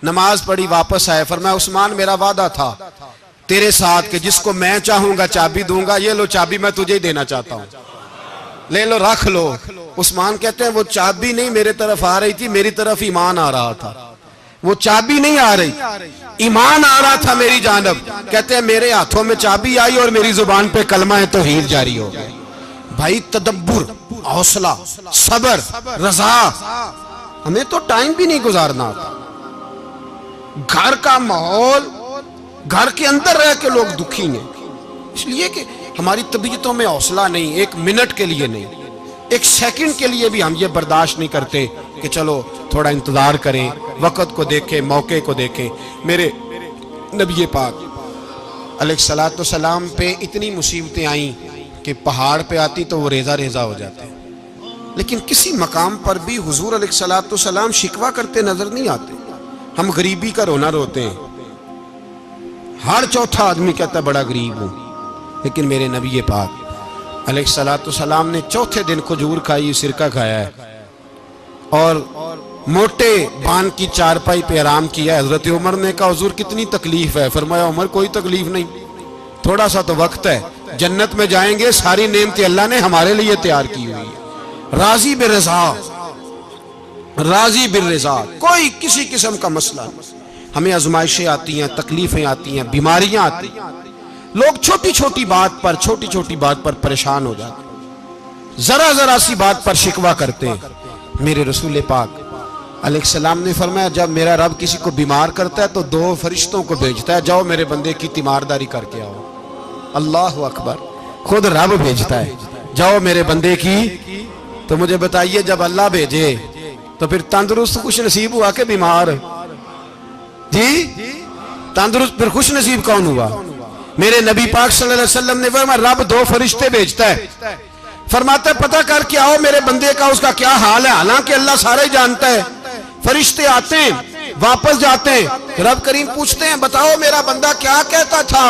نماز پڑھی، واپس آئے. فرمایا عثمان میرا وعدہ تھا تیرے ساتھ کہ جس کو میں چاہوں گا چابی دوں گا، یہ لو چابی میں تجھے ہی دینا چاہتا ہوں، لے لو رکھ لو. عثمان کہتے ہیں وہ چابی نہیں میرے طرف آ رہی تھی، میری طرف ایمان آ رہا تھا. وہ چابی نہیں آ رہی، ایمان آ رہا تھا میری جانب. کہتے ہیں میرے ہاتھوں میں چابی آئی اور میری زبان پہ کلمہ توحید جاری ہو گیا. بھائی تدبر، حوصلہ، صبر، رضا. ہمیں تو ٹائم بھی نہیں گزارنا آتا. گھر کا ماحول، گھر کے اندر رہ کے لوگ دکھی ہیں، اس لیے کہ ہماری طبیعتوں میں حوصلہ نہیں، ایک منٹ کے لیے نہیں، ایک سیکنڈ کے لیے بھی ہم یہ برداشت نہیں کرتے کہ چلو تھوڑا انتظار کریں، وقت کو دیکھیں، موقع کو دیکھیں. میرے نبی پاک علیہ السلام پہ اتنی مصیبتیں آئیں کہ پہاڑ پہ آتی تو وہ ریزہ ریزہ ہو جاتے، لیکن کسی مقام پر بھی حضور علیہ السلام شکوہ کرتے نظر نہیں آتے. ہم غریبی کا رونا روتے ہیں، ہر چوتھا آدمی کہتا ہے بڑا غریب ہوں، لیکن میرے نبی پاک علیہ السلام نے چوتھے دن کھجور کھائی، سرکہ کھایا ہے اور موٹے بان کی چارپائی پہ آرام کیا. حضرت عمر نے کہا حضور کتنی تکلیف ہے؟ فرمایا عمر کوئی تکلیف نہیں، تھوڑا سا تو وقت ہے، جنت میں جائیں گے، ساری نعمتیں اللہ نے ہمارے لیے تیار کی ہوئی ہے. راضی بالرضا، راضی بالرضا، کوئی کسی قسم کا مسئلہ نہیں. ہمیں آزمائشیں آتی ہیں، تکلیفیں آتی ہیں، بیماریاں آتی ہیں، لوگ چھوٹی چھوٹی بات پر پریشان ہو جاتے ہیں، ذرا ذرا سی بات پر شکوہ کرتے ہیں. میرے رسول پاک علیہ السلام نے فرمایا جب میرا رب کسی کو بیمار کرتا ہے تو 2 فرشتوں کو بھیجتا ہے، جاؤ میرے بندے کی تیمارداری کر کے آؤ. اللہ اکبر، خود رب بھیجتا ہے جاؤ میرے بندے کی. تو مجھے بتائیے جب اللہ بھیجے تو پھر تندرست خوش نصیب ہوا کہ بیمار؟ جی تندرست پھر خوش نصیب کون ہوا؟ میرے نبی پاک صلی اللہ علیہ وسلم نے فرمایا رب 2 فرشتے بھیجتا ہے، فرماتا ہے پتہ کر کے آؤ میرے بندے کا اس کا کیا حال ہے، حالانکہ اللہ سارا ہی جانتا ہے. فرشتے آتے ہیں، واپس جاتے ہیں، رب کریم پوچھتے ہیں بتاؤ میرا بندہ کیا کہتا تھا؟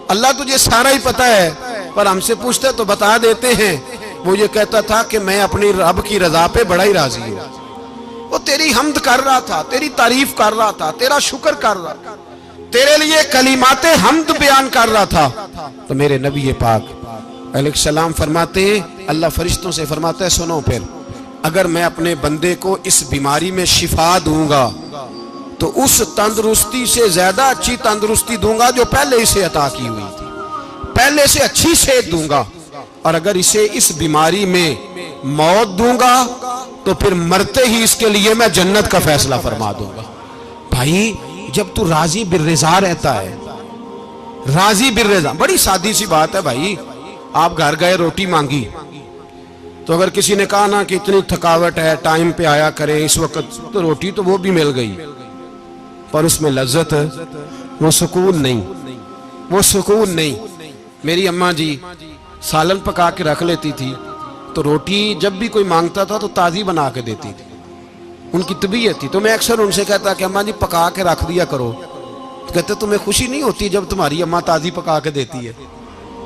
اللہ تجھے سارا ہی پتہ ہے، پر ہم سے پوچھتے تو بتا دیتے ہیں. وہ یہ کہتا تھا کہ میں اپنی رب کی رضا پہ بڑا ہی راضی ہوں. وہ تیری حمد کر رہا تھا، تیری تعریف کر رہا تھا، تیرا شکر کر رہا تھا، تیرے لیے کلمات حمد بیان کر رہا تھا. تو میرے نبی پاک علیہ السلام فرماتے ہیں، اللہ فرشتوں سے فرماتا ہے سنو پھر اگر میں اپنے بندے کو اس بیماری میں شفا دوں گا تو اس تندرستی سے زیادہ اچھی تندرستی دوں گا جو پہلے اسے عطا کی ہوئی تھی، پہلے سے اچھی صحت دوں گا. اور اگر اسے اس بیماری میں موت دوں گا تو پھر مرتے ہی اس کے لیے میں جنت کا فیصلہ فرما دوں گا. بھائی جب تو راضی بالرضا رہتا ہے، راضی بالرضا، بڑی سادی سی بات ہے بھائی. آپ گھر گئے روٹی مانگی تو اگر کسی نے کہا نا کہ اتنی تھکاوٹ ہے ٹائم پہ آیا کریں اس وقت، تو روٹی تو وہ بھی مل گئی پر اس میں لذت، وہ سکون نہیں، وہ سکون نہیں. میری اماں جی سالن پکا کے رکھ لیتی تھی تو روٹی جب بھی کوئی مانگتا تھا تو تازی بنا کے دیتی تھی، ان کی طبیعت تھی. تو میں اکثر ان سے کہتا کہ اماں جی پکا کے رکھ دیا کرو. تو کہتے تمہیں خوشی نہیں ہوتی جب تمہاری اماں تازی پکا کے دیتی ہے؟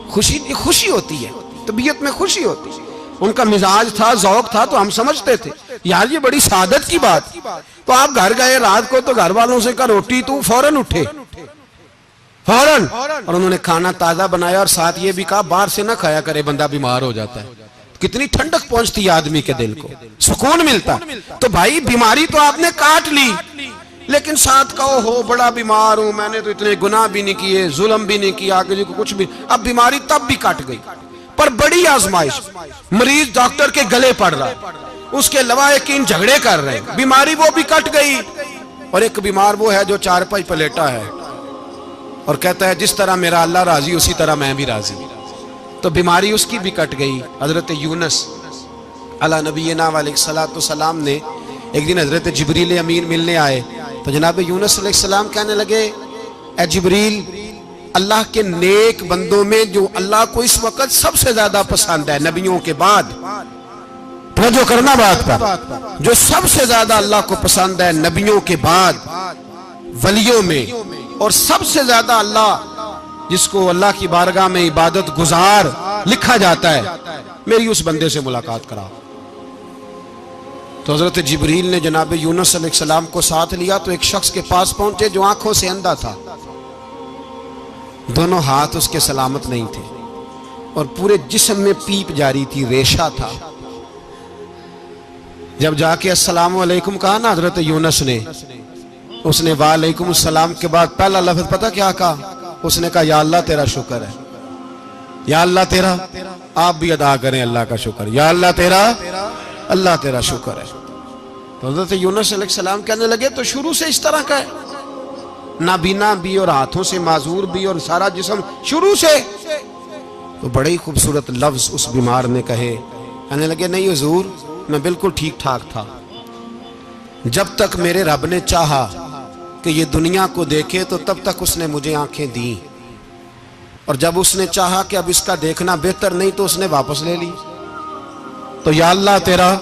خوشی ہوتی ہے، طبیعت میں خوشی ہوتی ہے. ان کا مزاج تھا، ذوق تھا، تو ہم سمجھتے تھے یار یہ بڑی سعادت کی بات. تو آپ گھر گئے رات کو تو گھر والوں سے کہا روٹی، تو فوراً اٹھے فوراً، اور انہوں نے کھانا تازہ بنایا اور ساتھ یہ بھی کہا باہر سے نہ کھایا کرے بندہ بیمار ہو جاتا ہے. کتنی ٹھنڈک پہنچتی ہے آدمی کے دل کو، سکون ملتا. تو بھائی بیماری تو آپ نے کاٹ لی لیکن ساتھ کہو ہو بڑا بیمار ہوں، میں نے تو اتنے گناہ بھی نہیں کیے، ظلم بھی نہیں کیا، کسی کو کچھ بھی. اب بیماری تب بھی کٹ گئی پر بڑی آزمائش، مریض ڈاکٹر کے گلے پڑ رہا ہے، اس کے لواحقین جھگڑے کر رہے ہیں، بیماری وہ بھی کٹ گئی. اور ایک بیمار وہ ہے جو چارپائی پہ لیٹا ہے اور کہتا ہے جس طرح میرا اللہ راضی اسی طرح میں بھی راضی. تو بیماری اس کی بھی کٹ گئی. حضرت یونس علی نبینا علیہ السلام نے ایک دن حضرت جبریل امین ملنے آئے تو جناب یونس علیہ السلام کہنے لگے اے جبریل اللہ کے نیک بندوں میں جو اللہ کو اس وقت سب سے زیادہ پسند ہے نبیوں کے بعد، توجہ کرنا بات پر، جو سب سے زیادہ اللہ کو پسند ہے نبیوں کے بعد ولیوں میں، اور سب سے زیادہ اللہ جس کو اللہ کی بارگاہ میں عبادت گزار لکھا جاتا ہے، میری اس بندے سے ملاقات کراؤ۔ تو حضرت جبریل نے جناب یونس علیہ السلام کو ساتھ لیا تو ایک شخص کے پاس پہنچے جو آنکھوں سے اندھا تھا، دونوں ہاتھ اس کے سلامت نہیں تھے اور پورے جسم میں پیپ جاری تھی، ریشہ تھا۔ جب جا کے السلام علیکم کہا نا حضرت یونس نے، اس نے وعلیکم السلام کے بعد پہلا لفظ پتہ کیا کہا؟ اس نے کہا یا اللہ تیرا شکر ہے، یا اللہ تیرا، آپ بھی ادا کریں اللہ کا شکر، یا اللہ تیرا، اللہ تیرا شکر ہے۔ تو حضرت یونس علیہ السلام کہنے لگے تو شروع سے اس طرح کا ہے، نابینا بھی اور ہاتھوں سے معذور بھی اور سارا جسم شروع سے؟ تو بڑے ہی خوبصورت لفظ اس بیمار نے کہے، کہنے لگے نہیں حضور میں بالکل ٹھیک ٹھاک تھا، جب تک میرے رب نے چاہا کہ یہ دنیا کو دیکھے تو تب تک اس نے مجھے آنکھیں دیں، اور جب اس نے چاہا کہ اب اس کا دیکھنا بہتر نہیں تو اس نے واپس لے لی۔ تو یا اللہ تیرا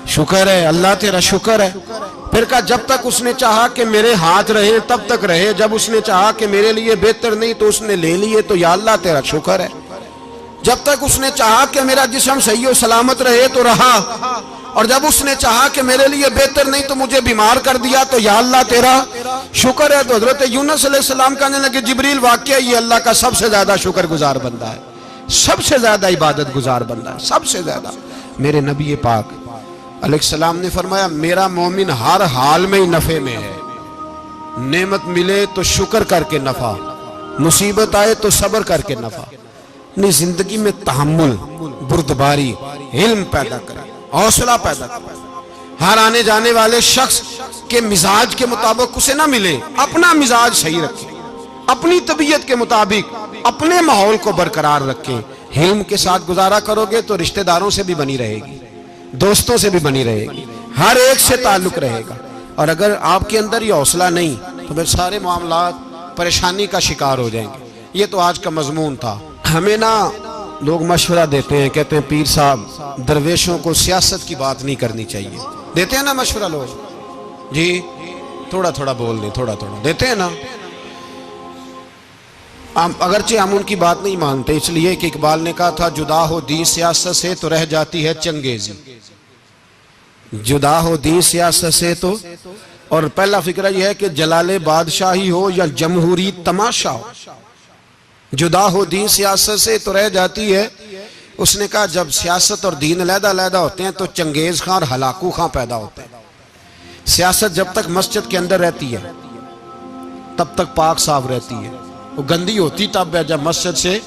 شکر ہے، اللہ تیرا شکر ہے۔ پھر کہا جب تک اس نے چاہا کہ میرے ہاتھ رہے تب تک رہے، جب اس نے چاہا کہ میرے لیے بہتر نہیں تو اس نے لے لیے، تو یا اللہ تیرا شکر ہے۔ جب تک اس نے چاہا کہ میرا جسم صحیح و سلامت رہے تو رہا، اور جب اس نے چاہا کہ میرے لیے بہتر نہیں تو مجھے بیمار کر دیا، تو یا اللہ تیرا شکر ہے۔ تو حضرت یونس علیہ السلام کہنے لگے جبریل واقعہ یہ اللہ کا سب سے زیادہ شکر گزار بندہ ہے، سب سے زیادہ عبادت گزار بندہ ہے، سب سے زیادہ۔ میرے نبی پاک علیہ السلام نے فرمایا میرا مومن ہر حال میں ہی نفع میں ہے، نعمت ملے تو شکر کر کے نفع، مصیبت آئے تو صبر کر کے نفع، اپنی زندگی میں تحمل، بردباری، علم پیدا کرے، حوصلہ پیدا کرے۔ ہر آنے جانے والے شخص کے مزاج کے مطابق اسے نہ ملے، اپنا مزاج صحیح رکھے، اپنی طبیعت کے مطابق اپنے ماحول کو برقرار رکھے۔ علم کے ساتھ گزارا کرو گے تو رشتہ داروں سے بھی بنی رہے گی، دوستوں سے بھی بنی رہے گی، ہر ایک سے تعلق رہے گا۔ اور اگر آپ کے اندر یہ حوصلہ نہیں تو پھر سارے معاملات پریشانی کا شکار ہو جائیں گے۔ یہ تو آج کا مضمون تھا۔ ہمیں نا لوگ مشورہ دیتے ہیں، کہتے ہیں پیر صاحب درویشوں کو سیاست کی بات نہیں کرنی چاہیے، دیتے ہیں نا مشورہ لوگ؟ جی تھوڑا تھوڑا بول دیں، تھوڑا تھوڑا دیتے ہیں نا۔ اگرچہ ہم ان کی بات نہیں مانتے، اس لیے کہ اقبال نے کہا تھا جدا ہو دین سیاست سے تو رہ جاتی ہے چنگیزی، جدا ہو دین سیاست سے تو، اور پہلا فکرہ یہ ہے کہ جلال بادشاہی ہو یا جمہوری تماشا ہو، جدا ہو دین سیاست سے تو رہ جاتی ہے۔ اس نے کہا جب سیاست اور دین علیحدہ علیحدہ ہوتے ہیں تو چنگیز خان اور ہلاکو خان پیدا ہوتے ہیں۔ سیاست جب تک مسجد کے اندر رہتی ہے تب تک پاک صاف رہتی ہے، وہ گندی ہوتی تب ہے جب مسجد سے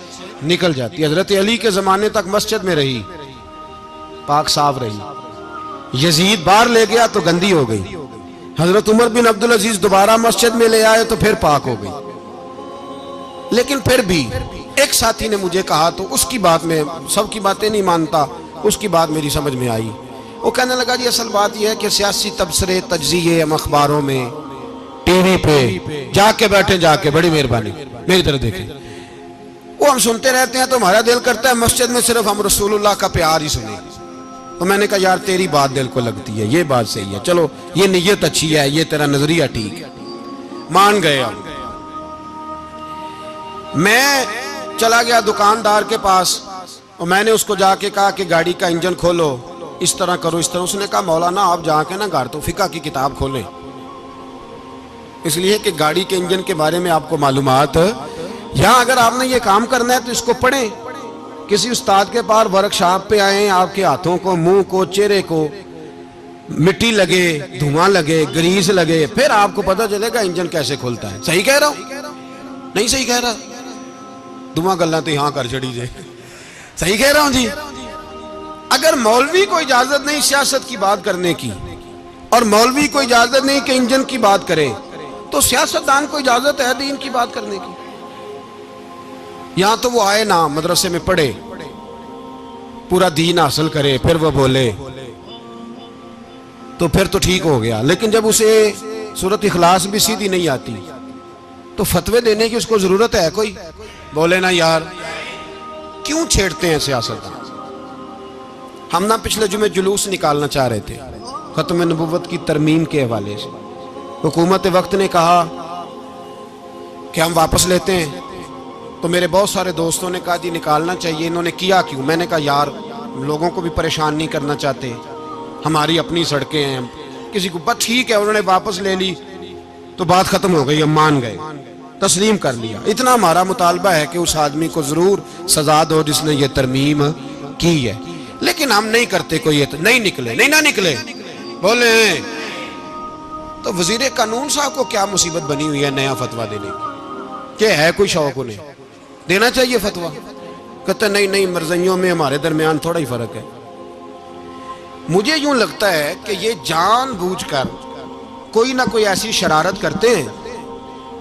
نکل جاتی ہے۔ حضرت علی کے زمانے تک مسجد میں رہی، پاک صاف رہی، یزید باہر لے گیا تو گندی ہو گئی، حضرت عمر بن عبدالعزیز دوبارہ مسجد میں لے آئے تو پھر پاک ہو گئی۔ لیکن پھر بھی ایک ساتھی نے مجھے کہا تو اس کی بات میں، سب کی باتیں نہیں مانتا، اس کی بات میری سمجھ میں آئی۔ وہ کہنے لگا جی اصل بات یہ ہے کہ سیاسی تبصرے تجزیے ہم اخباروں میں ٹی وی پہ جا کے بیٹھیں، جا کے بڑی مہربانی میری طرف دیکھیں، وہ ہم سنتے رہتے ہیں تو ہمارا دل کرتا ہے مسجد میں صرف ہم رسول اللہ کا پیار ہی سنیں۔ تو میں نے کہا یار تیری بات دل کو لگتی ہے، یہ بات صحیح ہے، چلو یہ نیت اچھی ہے، یہ تیرا نظریہ ٹھیک ہے، مان گئے ہم۔ میں چلا گیا دکاندار کے پاس اور میں نے اس کو جا کے کہا کہ گاڑی کا انجن کھولو، اس طرح کرو اس طرح۔ اس نے کہا مولانا آپ جا کے نا گھر تو فقہ کی کتاب کھولیں، اس لیے کہ گاڑی کے انجن کے بارے میں آپ کو معلومات، یہاں اگر آپ نے یہ کام کرنا ہے تو اس کو پڑھیں، کسی استاد کے پاس ورکشاپ پہ آئیں، آپ کے ہاتھوں کو، منہ کو، چہرے کو مٹی لگے، دھواں لگے، گریس لگے، پھر آپ کو پتہ چلے گا انجن کیسے کھلتا ہے۔ صحیح کہہ رہا ہوں؟ نہیں صحیح کہہ رہا؟ دعا گلہ تو یہاں کر چڑی جائے، صحیح کہہ رہا ہوں جی؟ اگر مولوی کو اجازت نہیں سیاست کی بات کرنے کی، اور مولوی کو اجازت نہیں کہ انجن کی بات کرے، تو سیاستدان کو اجازت ہے دین کی بات کرنے کی؟ یہاں تو وہ آئے نا مدرسے میں پڑھے، پورا دین حاصل کرے، پھر وہ بولے تو پھر تو ٹھیک ہو گیا، لیکن جب اسے سورۃ اخلاص بھی سیدھی نہیں آتی تو فتوے دینے کی اس کو ضرورت ہے کوئی؟ بولے نا یار، کیوں چھیڑتے ہیں سیاست؟ ہم نہ پچھلے جمعے جلوس نکالنا چاہ رہے تھے ختم نبوت کی ترمیم کے حوالے سے، حکومت وقت نے کہا کہ ہم واپس لیتے ہیں، تو میرے بہت سارے دوستوں نے کہا جی نکالنا چاہیے، انہوں نے کیا کیوں؟ میں نے کہا یار لوگوں کو بھی پریشان نہیں کرنا چاہتے، ہماری اپنی سڑکیں ہیں، کسی کو بس ٹھیک ہے، انہوں نے واپس لے لی تو بات ختم ہو گئی، ہم مان گئے، تسلیم کر لیا۔ اتنا ہمارا مطالبہ ہے کہ اس آدمی کو ضرور سزا دو جس نے یہ ترمیم کی ہے، لیکن ہم نہیں کرتے، کوئی نہیں نکلے، نہیں نہ نکلے بولے۔ تو وزیر قانون صاحب کو کیا مصیبت بنی ہوئی ہے نیا فتویٰ دینے کی؟ کہ ہے کوئی شوق انہیں دینا چاہیے فتویٰ؟ کہتے نہیں مرضیوں میں ہمارے درمیان تھوڑا ہی فرق ہے۔ مجھے یوں لگتا ہے کہ یہ جان بوجھ کر کوئی نہ کوئی ایسی شرارت کرتے ہیں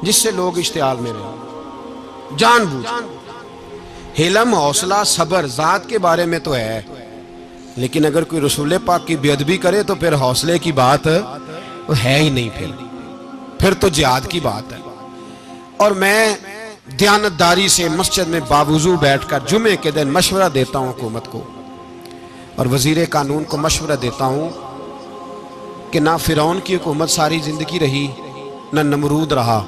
جس سے لوگ اشتعال میں رہیں، جان بوجھ۔ حلم، حوصلہ، صبر ذات کے بارے میں تو ہے، لیکن اگر کوئی رسول پاک کی بے ادبی کرے تو پھر حوصلے کی بات ہے ہی نہیں، پھر تو جہاد کی بات ہے۔ اور میں دیانتداری سے مسجد میں باوضو بیٹھ کر جمعے کے دن مشورہ دیتا ہوں حکومت کو اور وزیر قانون کو مشورہ دیتا ہوں کہ نہ فرعون کی حکومت ساری زندگی رہی، نہ نمرود رہا،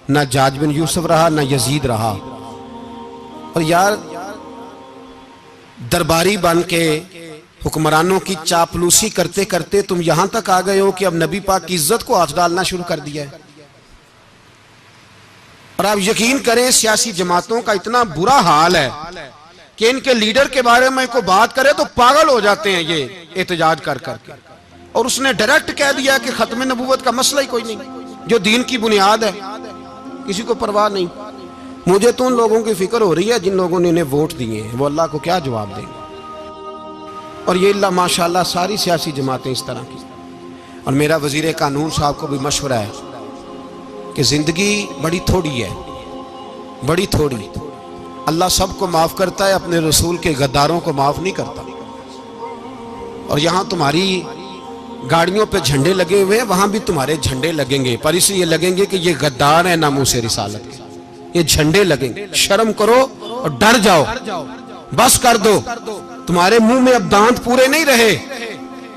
نہ جاج بن یوسف رہا، نہ یزید رہا، اور یار درباری بن کے حکمرانوں کی چاپلوسی کرتے کرتے تم یہاں تک آ گئے ہو کہ اب نبی پاک کی عزت کو ہاتھ ڈالنا شروع کر دیا ہے۔ اور آپ یقین کریں سیاسی جماعتوں کا اتنا برا حال ہے کہ ان کے لیڈر کے بارے میں کوئی بات کرے تو پاگل ہو جاتے ہیں یہ احتجاج کر کر کے، اور اس نے ڈائریکٹ کہہ دیا کہ ختم نبوت کا مسئلہ ہی کوئی نہیں، جو دین کی بنیاد ہے، کسی کو پرواہ نہیں۔ مجھے تو ان لوگوں کی فکر ہو رہی ہے جن لوگوں نے انہیں ووٹ دیے ہیں، وہ اللہ کو کیا جواب دیں گے؟ اور یہ اللہ ماشاءاللہ ساری سیاسی جماعتیں اس طرح کی۔ اور میرا وزیر قانون صاحب کو بھی مشورہ ہے کہ زندگی بڑی تھوڑی ہے، بڑی تھوڑی، اللہ سب کو معاف کرتا ہے، اپنے رسول کے غداروں کو معاف نہیں کرتا۔ اور یہاں تمہاری گاڑیوں پہ جھنڈے لگے ہوئے ہیں، وہاں بھی تمہارے جھنڈے لگیں گے، پر اس لیے لگیں گے کہ یہ غدار ہیں ناموس رسالت کے، یہ جھنڈے لگیں گے۔ شرم کرو اور ڈر جاؤ، بس کر دو، تمہارے منہ میں اب دانت پورے نہیں رہے۔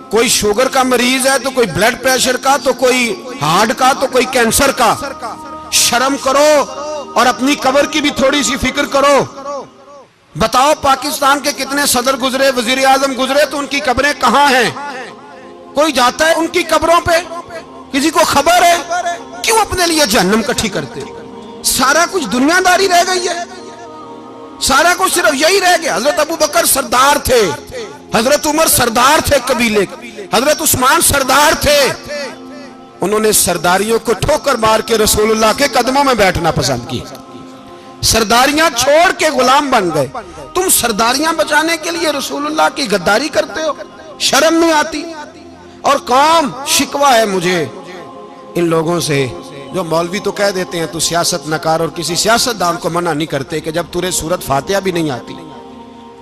کوئی شوگر کا مریض ہے تو کوئی بلڈ پریشر کا، تو کوئی ہارٹ کا، تو کوئی کینسر کا۔ شرم کرو اور اپنی قبر کی بھی تھوڑی سی فکر کرو۔ بتاؤ پاکستان کے کتنے صدر گزرے، وزیر اعظم گزرے، تو ان کی قبریں کہاں ہیں؟ کوئی جاتا ہے ان کی قبروں پہ؟ کسی کو خبر ہے؟ کیوں اپنے لیے جہنم کٹھی کرتے؟ سارا کچھ دنیا داری رہ گئی ہے، سارا کچھ صرف یہی رہ گیا۔ حضرت ابو بکر سردار تھے، حضرت عمر سردار تھے قبیلے، حضرت عثمان سردار تھے، انہوں نے سرداریوں کو ٹھوکر مار کے رسول اللہ کے قدموں میں بیٹھنا پسند کی، سرداریاں چھوڑ کے غلام بن گئے۔ تم سرداریاں بچانے کے لیے رسول اللہ کی غداری کرتے ہو، شرم نہیں آتی؟ اور قوم شکوہ ہے مجھے ان لوگوں سے جو مولوی تو کہہ دیتے ہیں تو سیاست نکار، اور کسی سیاستدان کو منع نہیں کرتے کہ جب تجھے سورت فاتحہ بھی نہیں آتی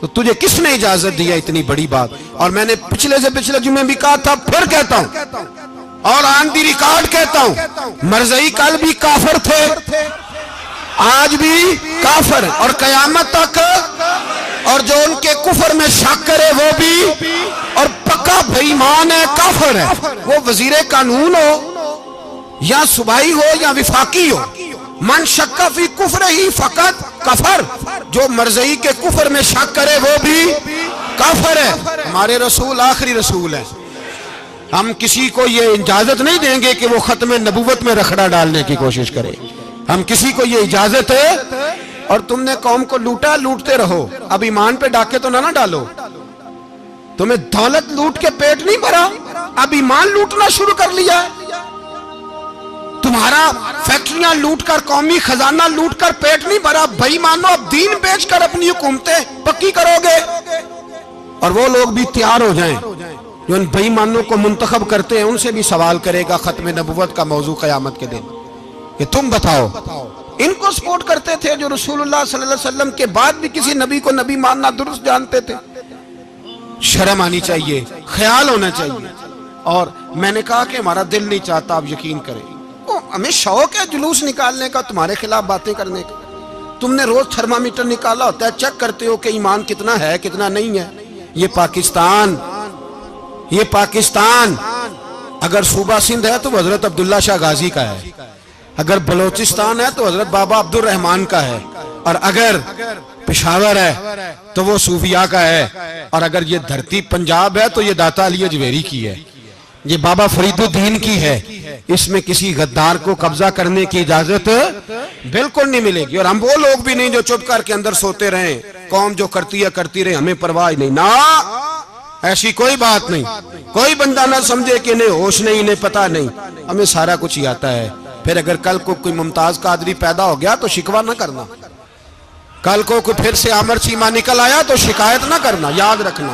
تو تجھے کس نے اجازت دیا اتنی بڑی بات؟ اور میں نے پچھلے سے پچھلے جمعے بھی کہا تھا، پھر کہتا ہوں اور آن دی ریکارڈ کہتا ہوں، مرزائی کل بھی کافر تھے، آج بھی کافر، اور قیامت تک، اور جو ان کے کفر میں شک کرے وہ بھی، اور پکا بے ایمان ہے، کافر ہے۔ وہ وزیر قانون ہو یا صوبائی ہو یا وفاقی ہو، من شک فی کفر ہی فقط کفر، جو مرزائی کے کفر میں شک کرے وہ بھی کافر ہے۔ ہمارے رسول آخری رسول ہے، ہم کسی کو یہ اجازت نہیں دیں گے کہ وہ ختم نبوت میں رکھڑا ڈالنے کی کوشش کرے، ہم کسی کو یہ اجازت ہے۔ اور تم نے قوم کو لوٹا، لوٹتے رہو، اب ایمان پہ ڈاکے تو نہ ڈالو۔ تمہیں دولت لوٹ کے پیٹ نہیں بھرا، اب ایمان لوٹنا شروع کر لیا ہے۔ تمہارا فیکٹریاں لوٹ کر، قومی خزانہ لوٹ کر پیٹ نہیں بھرا، بھائی مانو اب دین بیچ کر اپنی حکومتیں پکی کرو گے۔ اور وہ لوگ بھی تیار ہو جائیں جو ان بھائی مانوں کو منتخب کرتے ہیں، ان سے بھی سوال کرے گا ختم نبوت کا موضوع قیامت کے دن کہ تم بتاؤ، ان کو سپورٹ کرتے تھے جو رسول اللہ صلی اللہ علیہ وسلم کے بعد بھی کسی نبی کو نبی ماننا درست جانتے تھے؟ شرم آنی چاہیے، خیال ہونا چاہیے۔ اور میں نے کہا کہ ہمارا دل نہیں چاہتا، آپ یقین کریں، ہمیں شوق ہے جلوس نکالنے کا، تمہارے خلاف باتیں کرنے کا۔ تم نے روز تھرمامیٹر نکالا ہوتا ہے، چیک کرتے ہو کہ ایمان کتنا ہے کتنا نہیں ہے۔ یہ پاکستان اگر صوبہ سندھ ہے تو وہ حضرت عبداللہ شاہ غازی کا ہے، اگر بلوچستان ہے تو حضرت بابا عبد الرحمان کا ہے، اور اگر پشاور ہے تو وہ صوفیاء کا ہے، اور اگر یہ دھرتی پنجاب ہے تو یہ داتا علی اجویری کی ہے، یہ بابا فرید الدین کی ہے۔ اس میں کسی غدار کو قبضہ کرنے کی اجازت بالکل نہیں ملے گی۔ اور ہم وہ لوگ بھی نہیں جو چپ کر کے اندر سوتے رہیں، قوم جو کرتی ہے کرتی رہے، ہمیں پرواہ نہیں، نہ ایسی کوئی بات نہیں۔ کوئی بندہ نہ سمجھے کہ انہیں ہوش نہیں، انہیں پتہ نہیں، ہمیں سارا کچھ ہی آتا ہے۔ پھر اگر کل کو کوئی ممتاز قادری پیدا ہو گیا تو شکوہ نہ کرنا، کل کو کوئی پھر سے عامر چیمہ نکل آیا تو شکایت نہ کرنا، یاد رکھنا۔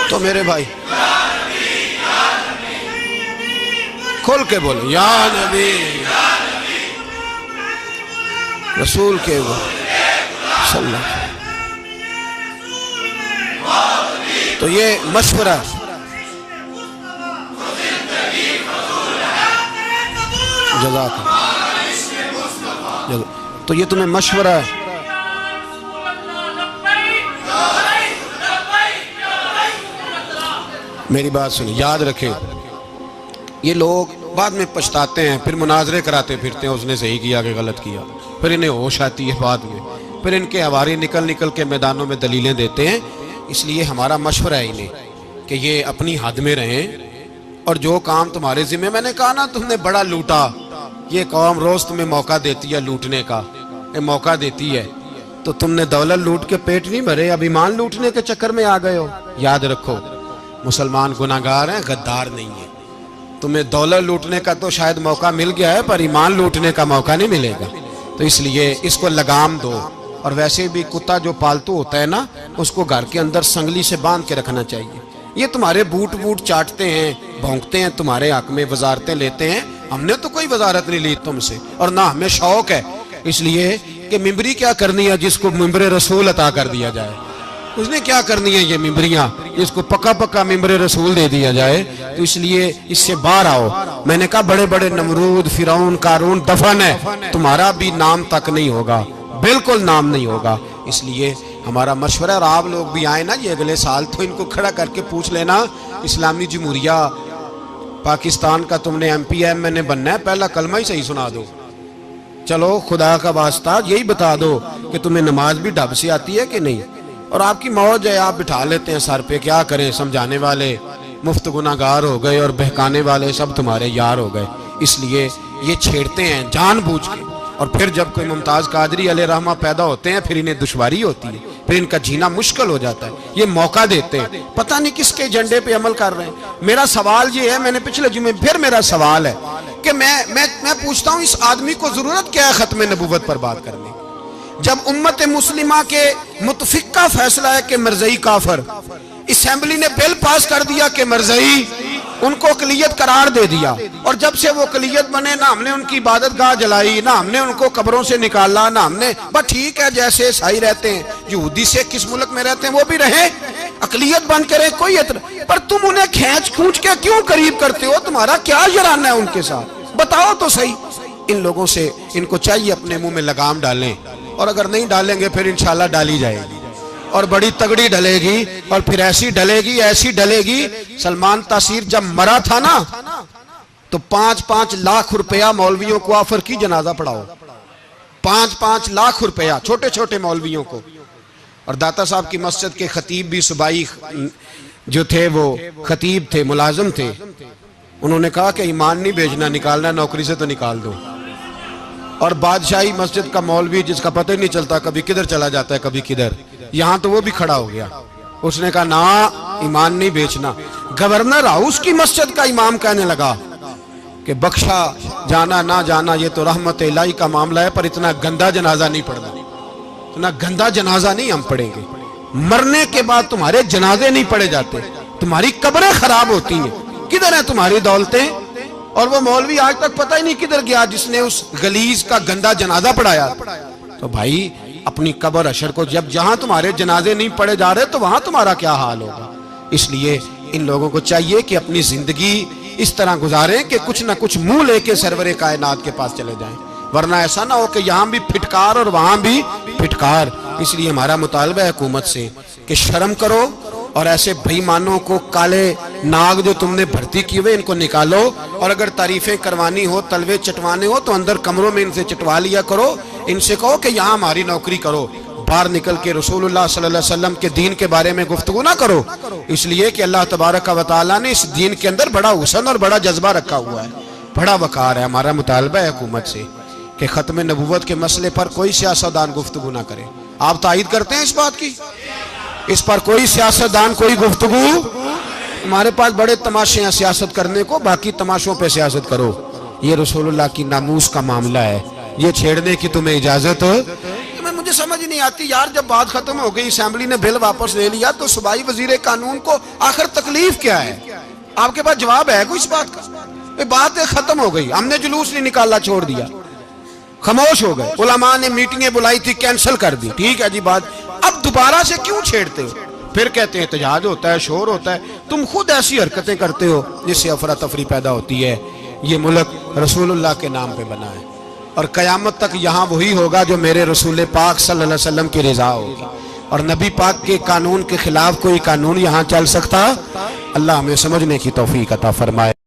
تو میرے بھائی کھل کے بولے یا نبی رسول کے صلی اللہ۔ تو یہ مشورہ، جزاک اللہ، تو یہ تمہیں مشورہ ہے۔ میری بات سنیں، یاد رکھیں، یہ لوگ بعد میں پچھتاتے ہیں، پھر مناظرے کراتے پھرتے ہیں، اس نے صحیح کیا کہ غلط کیا، پھر انہیں ہوش آتی ہے بعد میں، پھر ان کے حواری نکل نکل کے میدانوں میں دلیلیں دیتے ہیں۔ اس لیے ہمارا مشورہ ہے انہیں کہ یہ اپنی حد میں رہیں، اور جو کام تمہارے ذمہ، میں نے کہا نا تم نے بڑا لوٹا، یہ قوم روز تمہیں موقع دیتی ہے لوٹنے کا، یہ موقع دیتی ہے، تو تم نے دولت لوٹ کے پیٹ نہیں بھرے، اب ایمان لوٹنے کے چکر میں آ گئے ہو۔ یاد رکھو، مسلمان گناہگار ہیں، غدار نہیں ہیں۔ تمہیں دولت لوٹنے کا تو شاید موقع مل گیا ہے، پر ایمان لوٹنے کا موقع نہیں ملے گا، تو اس لیے اس کو لگام دو۔ اور ویسے بھی کتا جو پالتو ہوتا ہے نا، اس کو گھر کے اندر سنگلی سے باندھ کے رکھنا چاہیے۔ یہ تمہارے بوٹ چاٹتے ہیں، بھونکتے ہیں، تمہارے حق میں وزارتیں لیتے ہیں، ہم نے تو کوئی وزارت نہیں لی تم سے، اور نہ ہمیں شوق ہے اس لیے کہ ممبری کیا کرنی ہے جس کو ممبر رسول عطا کر دیا جائے، اس نے کیا کرنی ہے یہ ممبریاں جس کو پکا پکا ممبر رسول دے دیا جائے، تو اس لیے اس سے باہر آؤ۔ میں نے کہا بڑے بڑے نمرود، فرعون، قارون دفن ہے، تمہارا بھی نام تک نہیں ہوگا، بالکل نام نہیں ہوگا۔ اس لیے ہمارا مشورہ، اور آپ لوگ بھی آئیں نا یہ اگلے سال، تو ان کو کھڑا کر کے پوچھ لینا، اسلامی جمہوریہ پاکستان کا تم نے ایم پی ایم نے بننا ہے، پہلا کلمہ ہی صحیح سنا دو، چلو خدا کا واسطہ یہی بتا دو کہ تمہیں نماز بھی ڈھب سے آتی ہے کہ نہیں، اور آپ کی موج ہے، آپ بٹھا لیتے ہیں سر پہ، کیا کریں، سمجھانے والے مفت گناہگار ہو گئے اور بہکانے والے سب تمہارے یار ہو گئے۔ اس لیے یہ چھیڑتے ہیں جان بوجھ کے، اور پھر جب کوئی ممتاز قادری علیہ رحمہ پیدا ہوتے ہیں پھر انہیں دشواری ہوتی ہے، پھر ان کا جینا مشکل ہو جاتا ہے، یہ موقع دیتے ہیں، پتہ نہیں کس کے ایجنڈے پہ عمل کر رہے ہیں۔ میرا سوال یہ ہے، میں نے پچھلے جمعے پھر میرا سوال ہے کہ میں پوچھتا ہوں اس آدمی کو ضرورت کیا ہے ختم نبوت پر بات کرنے، جب امت مسلمہ کے متفق کا فیصلہ ہے کہ مرزائی کافر، اسمبلی نے بل پاس کر دیا کہ مرزائی، ان کو اقلیت قرار دے دیا، اور جب سے وہ اقلیت بنے نہ ہم نے ان کی عبادت گاہ جلائی، نہ ہم نے ان کو قبروں سے نکالا، نہ ہم نے، بس ٹھیک ہے جیسے عیسائی رہتے ہیں، یہودی سے کس ملک میں رہتے ہیں وہ بھی رہیں، اقلیت بن کے رہے، کوئی اعتراض، پر تم انہیں کھینچ کھونچ کے کیوں قریب کرتے ہو؟ تمہارا کیا جرانہ ہے ان کے ساتھ؟ بتاؤ تو صحیح۔ ان لوگوں سے ان کو چاہیے اپنے منہ میں لگام ڈالیں، اور اگر نہیں ڈالیں گے پھر انشاءاللہ ڈالی جائے گی، اور بڑی تگڑی ڈلے گی، اور پھر ایسی ڈلے گی ایسی ڈلے گی۔ سلمان تاثیر جب مرا تھا نا تو 5-5 لاکھ روپیہ مولویوں کو آفر کی جنازہ پڑھاؤ، 5-5 لاکھ روپیہ چھوٹے چھوٹے مولویوں کو۔ اور داتا صاحب کی مسجد کے خطیب بھی صوبائی جو تھے وہ خطیب تھے، ملازم تھے، انہوں نے کہا کہ ایمان نہیں بیچنا، نکالنا نوکری سے تو نکال دو۔ اور بادشاہی مسجد کا مولوی جس کا پتہ ہی نہیں چلتا کبھی کدھر چلا جاتا ہے کبھی کدھر، یہاں تو وہ بھی کھڑا ہو گیا، اس نے کہا نا ایمان نہیں بیچنا۔ گورنر ہاؤس کی مسجد کا امام کہنے لگا کہ بخشا جانا نہ جانا یہ تو رحمت الہی کا معاملہ ہے، پر اتنا گندا جنازہ نہیں پڑھنا، اتنا گندا جنازہ نہیں ہم پڑھیں گے، مرنے کے بعد تمہارے جنازے نہیں پڑھے جاتے، تمہاری قبریں خراب ہوتی ہیں، کدھر ہیں تمہاری دولتیں؟ اور وہ مولوی آج تک پتہ ہی نہیں کدھر گیا جس نے اس غلیظ کا گندا جنازہ پڑھایا. تو بھائی اپنی قبر حشر کو جب جہاں تمہارے جنازے نہیں پڑھے جا رہے تو وہاں تمہارا کیا حال ہوگا. اس لیے ان لوگوں کو چاہیے کہ اپنی زندگی اس طرح گزاریں کہ کچھ نہ کچھ منہ لے کے سرور کائنات کے پاس چلے جائیں، ورنہ ایسا نہ ہو کہ یہاں بھی پھٹکار اور وہاں بھی پھٹکار. اس لیے ہمارا مطالبہ ہے حکومت سے کہ شرم کرو اور ایسے بھائی مانوں کو، کالے ناگ جو تم نے بھرتی کی ہوئے ان کو نکالو، اور اگر تعریفیں کروانی ہو، تلوے چٹوانے ہو تو اندر کمروں میں ان سے چٹوا لیا کرو. ان سے کہو کہ یہاں ہماری نوکری کرو، باہر نکل کے رسول اللہ صلی اللہ علیہ وسلم کے دین کے بارے میں گفتگو نہ کرو. اس لیے کہ اللہ تبارک و تعالیٰ نے اس دین کے اندر بڑا حسن اور بڑا جذبہ رکھا ہوا ہے، بڑا وقار ہے. ہمارا مطالبہ ہے حکومت سے کہ ختم نبوت کے مسئلے پر کوئی سیاستدان گفتگو نہ کرے. آپ تائید کرتے ہیں اس بات کی؟ اس پر کوئی سیاستدان کوئی گفتگو. ہمارے پاس بڑے تماشے ہیں سیاست کرنے کو، باقی تماشوں پہ سیاست کرو. یہ رسول اللہ کی ناموس کا معاملہ ہے، یہ چھیڑنے کی تمہیں اجازت. مجھے سمجھ نہیں آتی یار، جب بات ختم ہو گئی، اسمبلی نے بل واپس لے لیا، تو صوبائی وزیر قانون کو آخر تکلیف کیا ہے؟ آپ کے پاس جواب ہے کوئی اس بات کا؟ بات ختم ہو گئی، ہم نے جلوس نہیں نکالا، چھوڑ دیا، خاموش ہو گئے. علماء نے میٹنگیں بلائی تھی، کینسل کر دی، ٹھیک ہے جی بات. اب دوبارہ سے کیوں چھیڑتے ہو؟ پھر کہتے ہیں احتجاج ہوتا ہے، شور ہوتا ہے. تم خود ایسی حرکتیں کرتے ہو جس سے افراتفری پیدا ہوتی ہے. یہ ملک رسول اللہ کے نام پہ بنا ہے، اور قیامت تک یہاں وہی ہوگا جو میرے رسول پاک صلی اللہ علیہ وسلم کی رضا ہوگی، اور نبی پاک کے قانون کے خلاف کوئی قانون یہاں چل سکتا؟ اللہ ہمیں سمجھنے کی توفیق عطا فرمائے.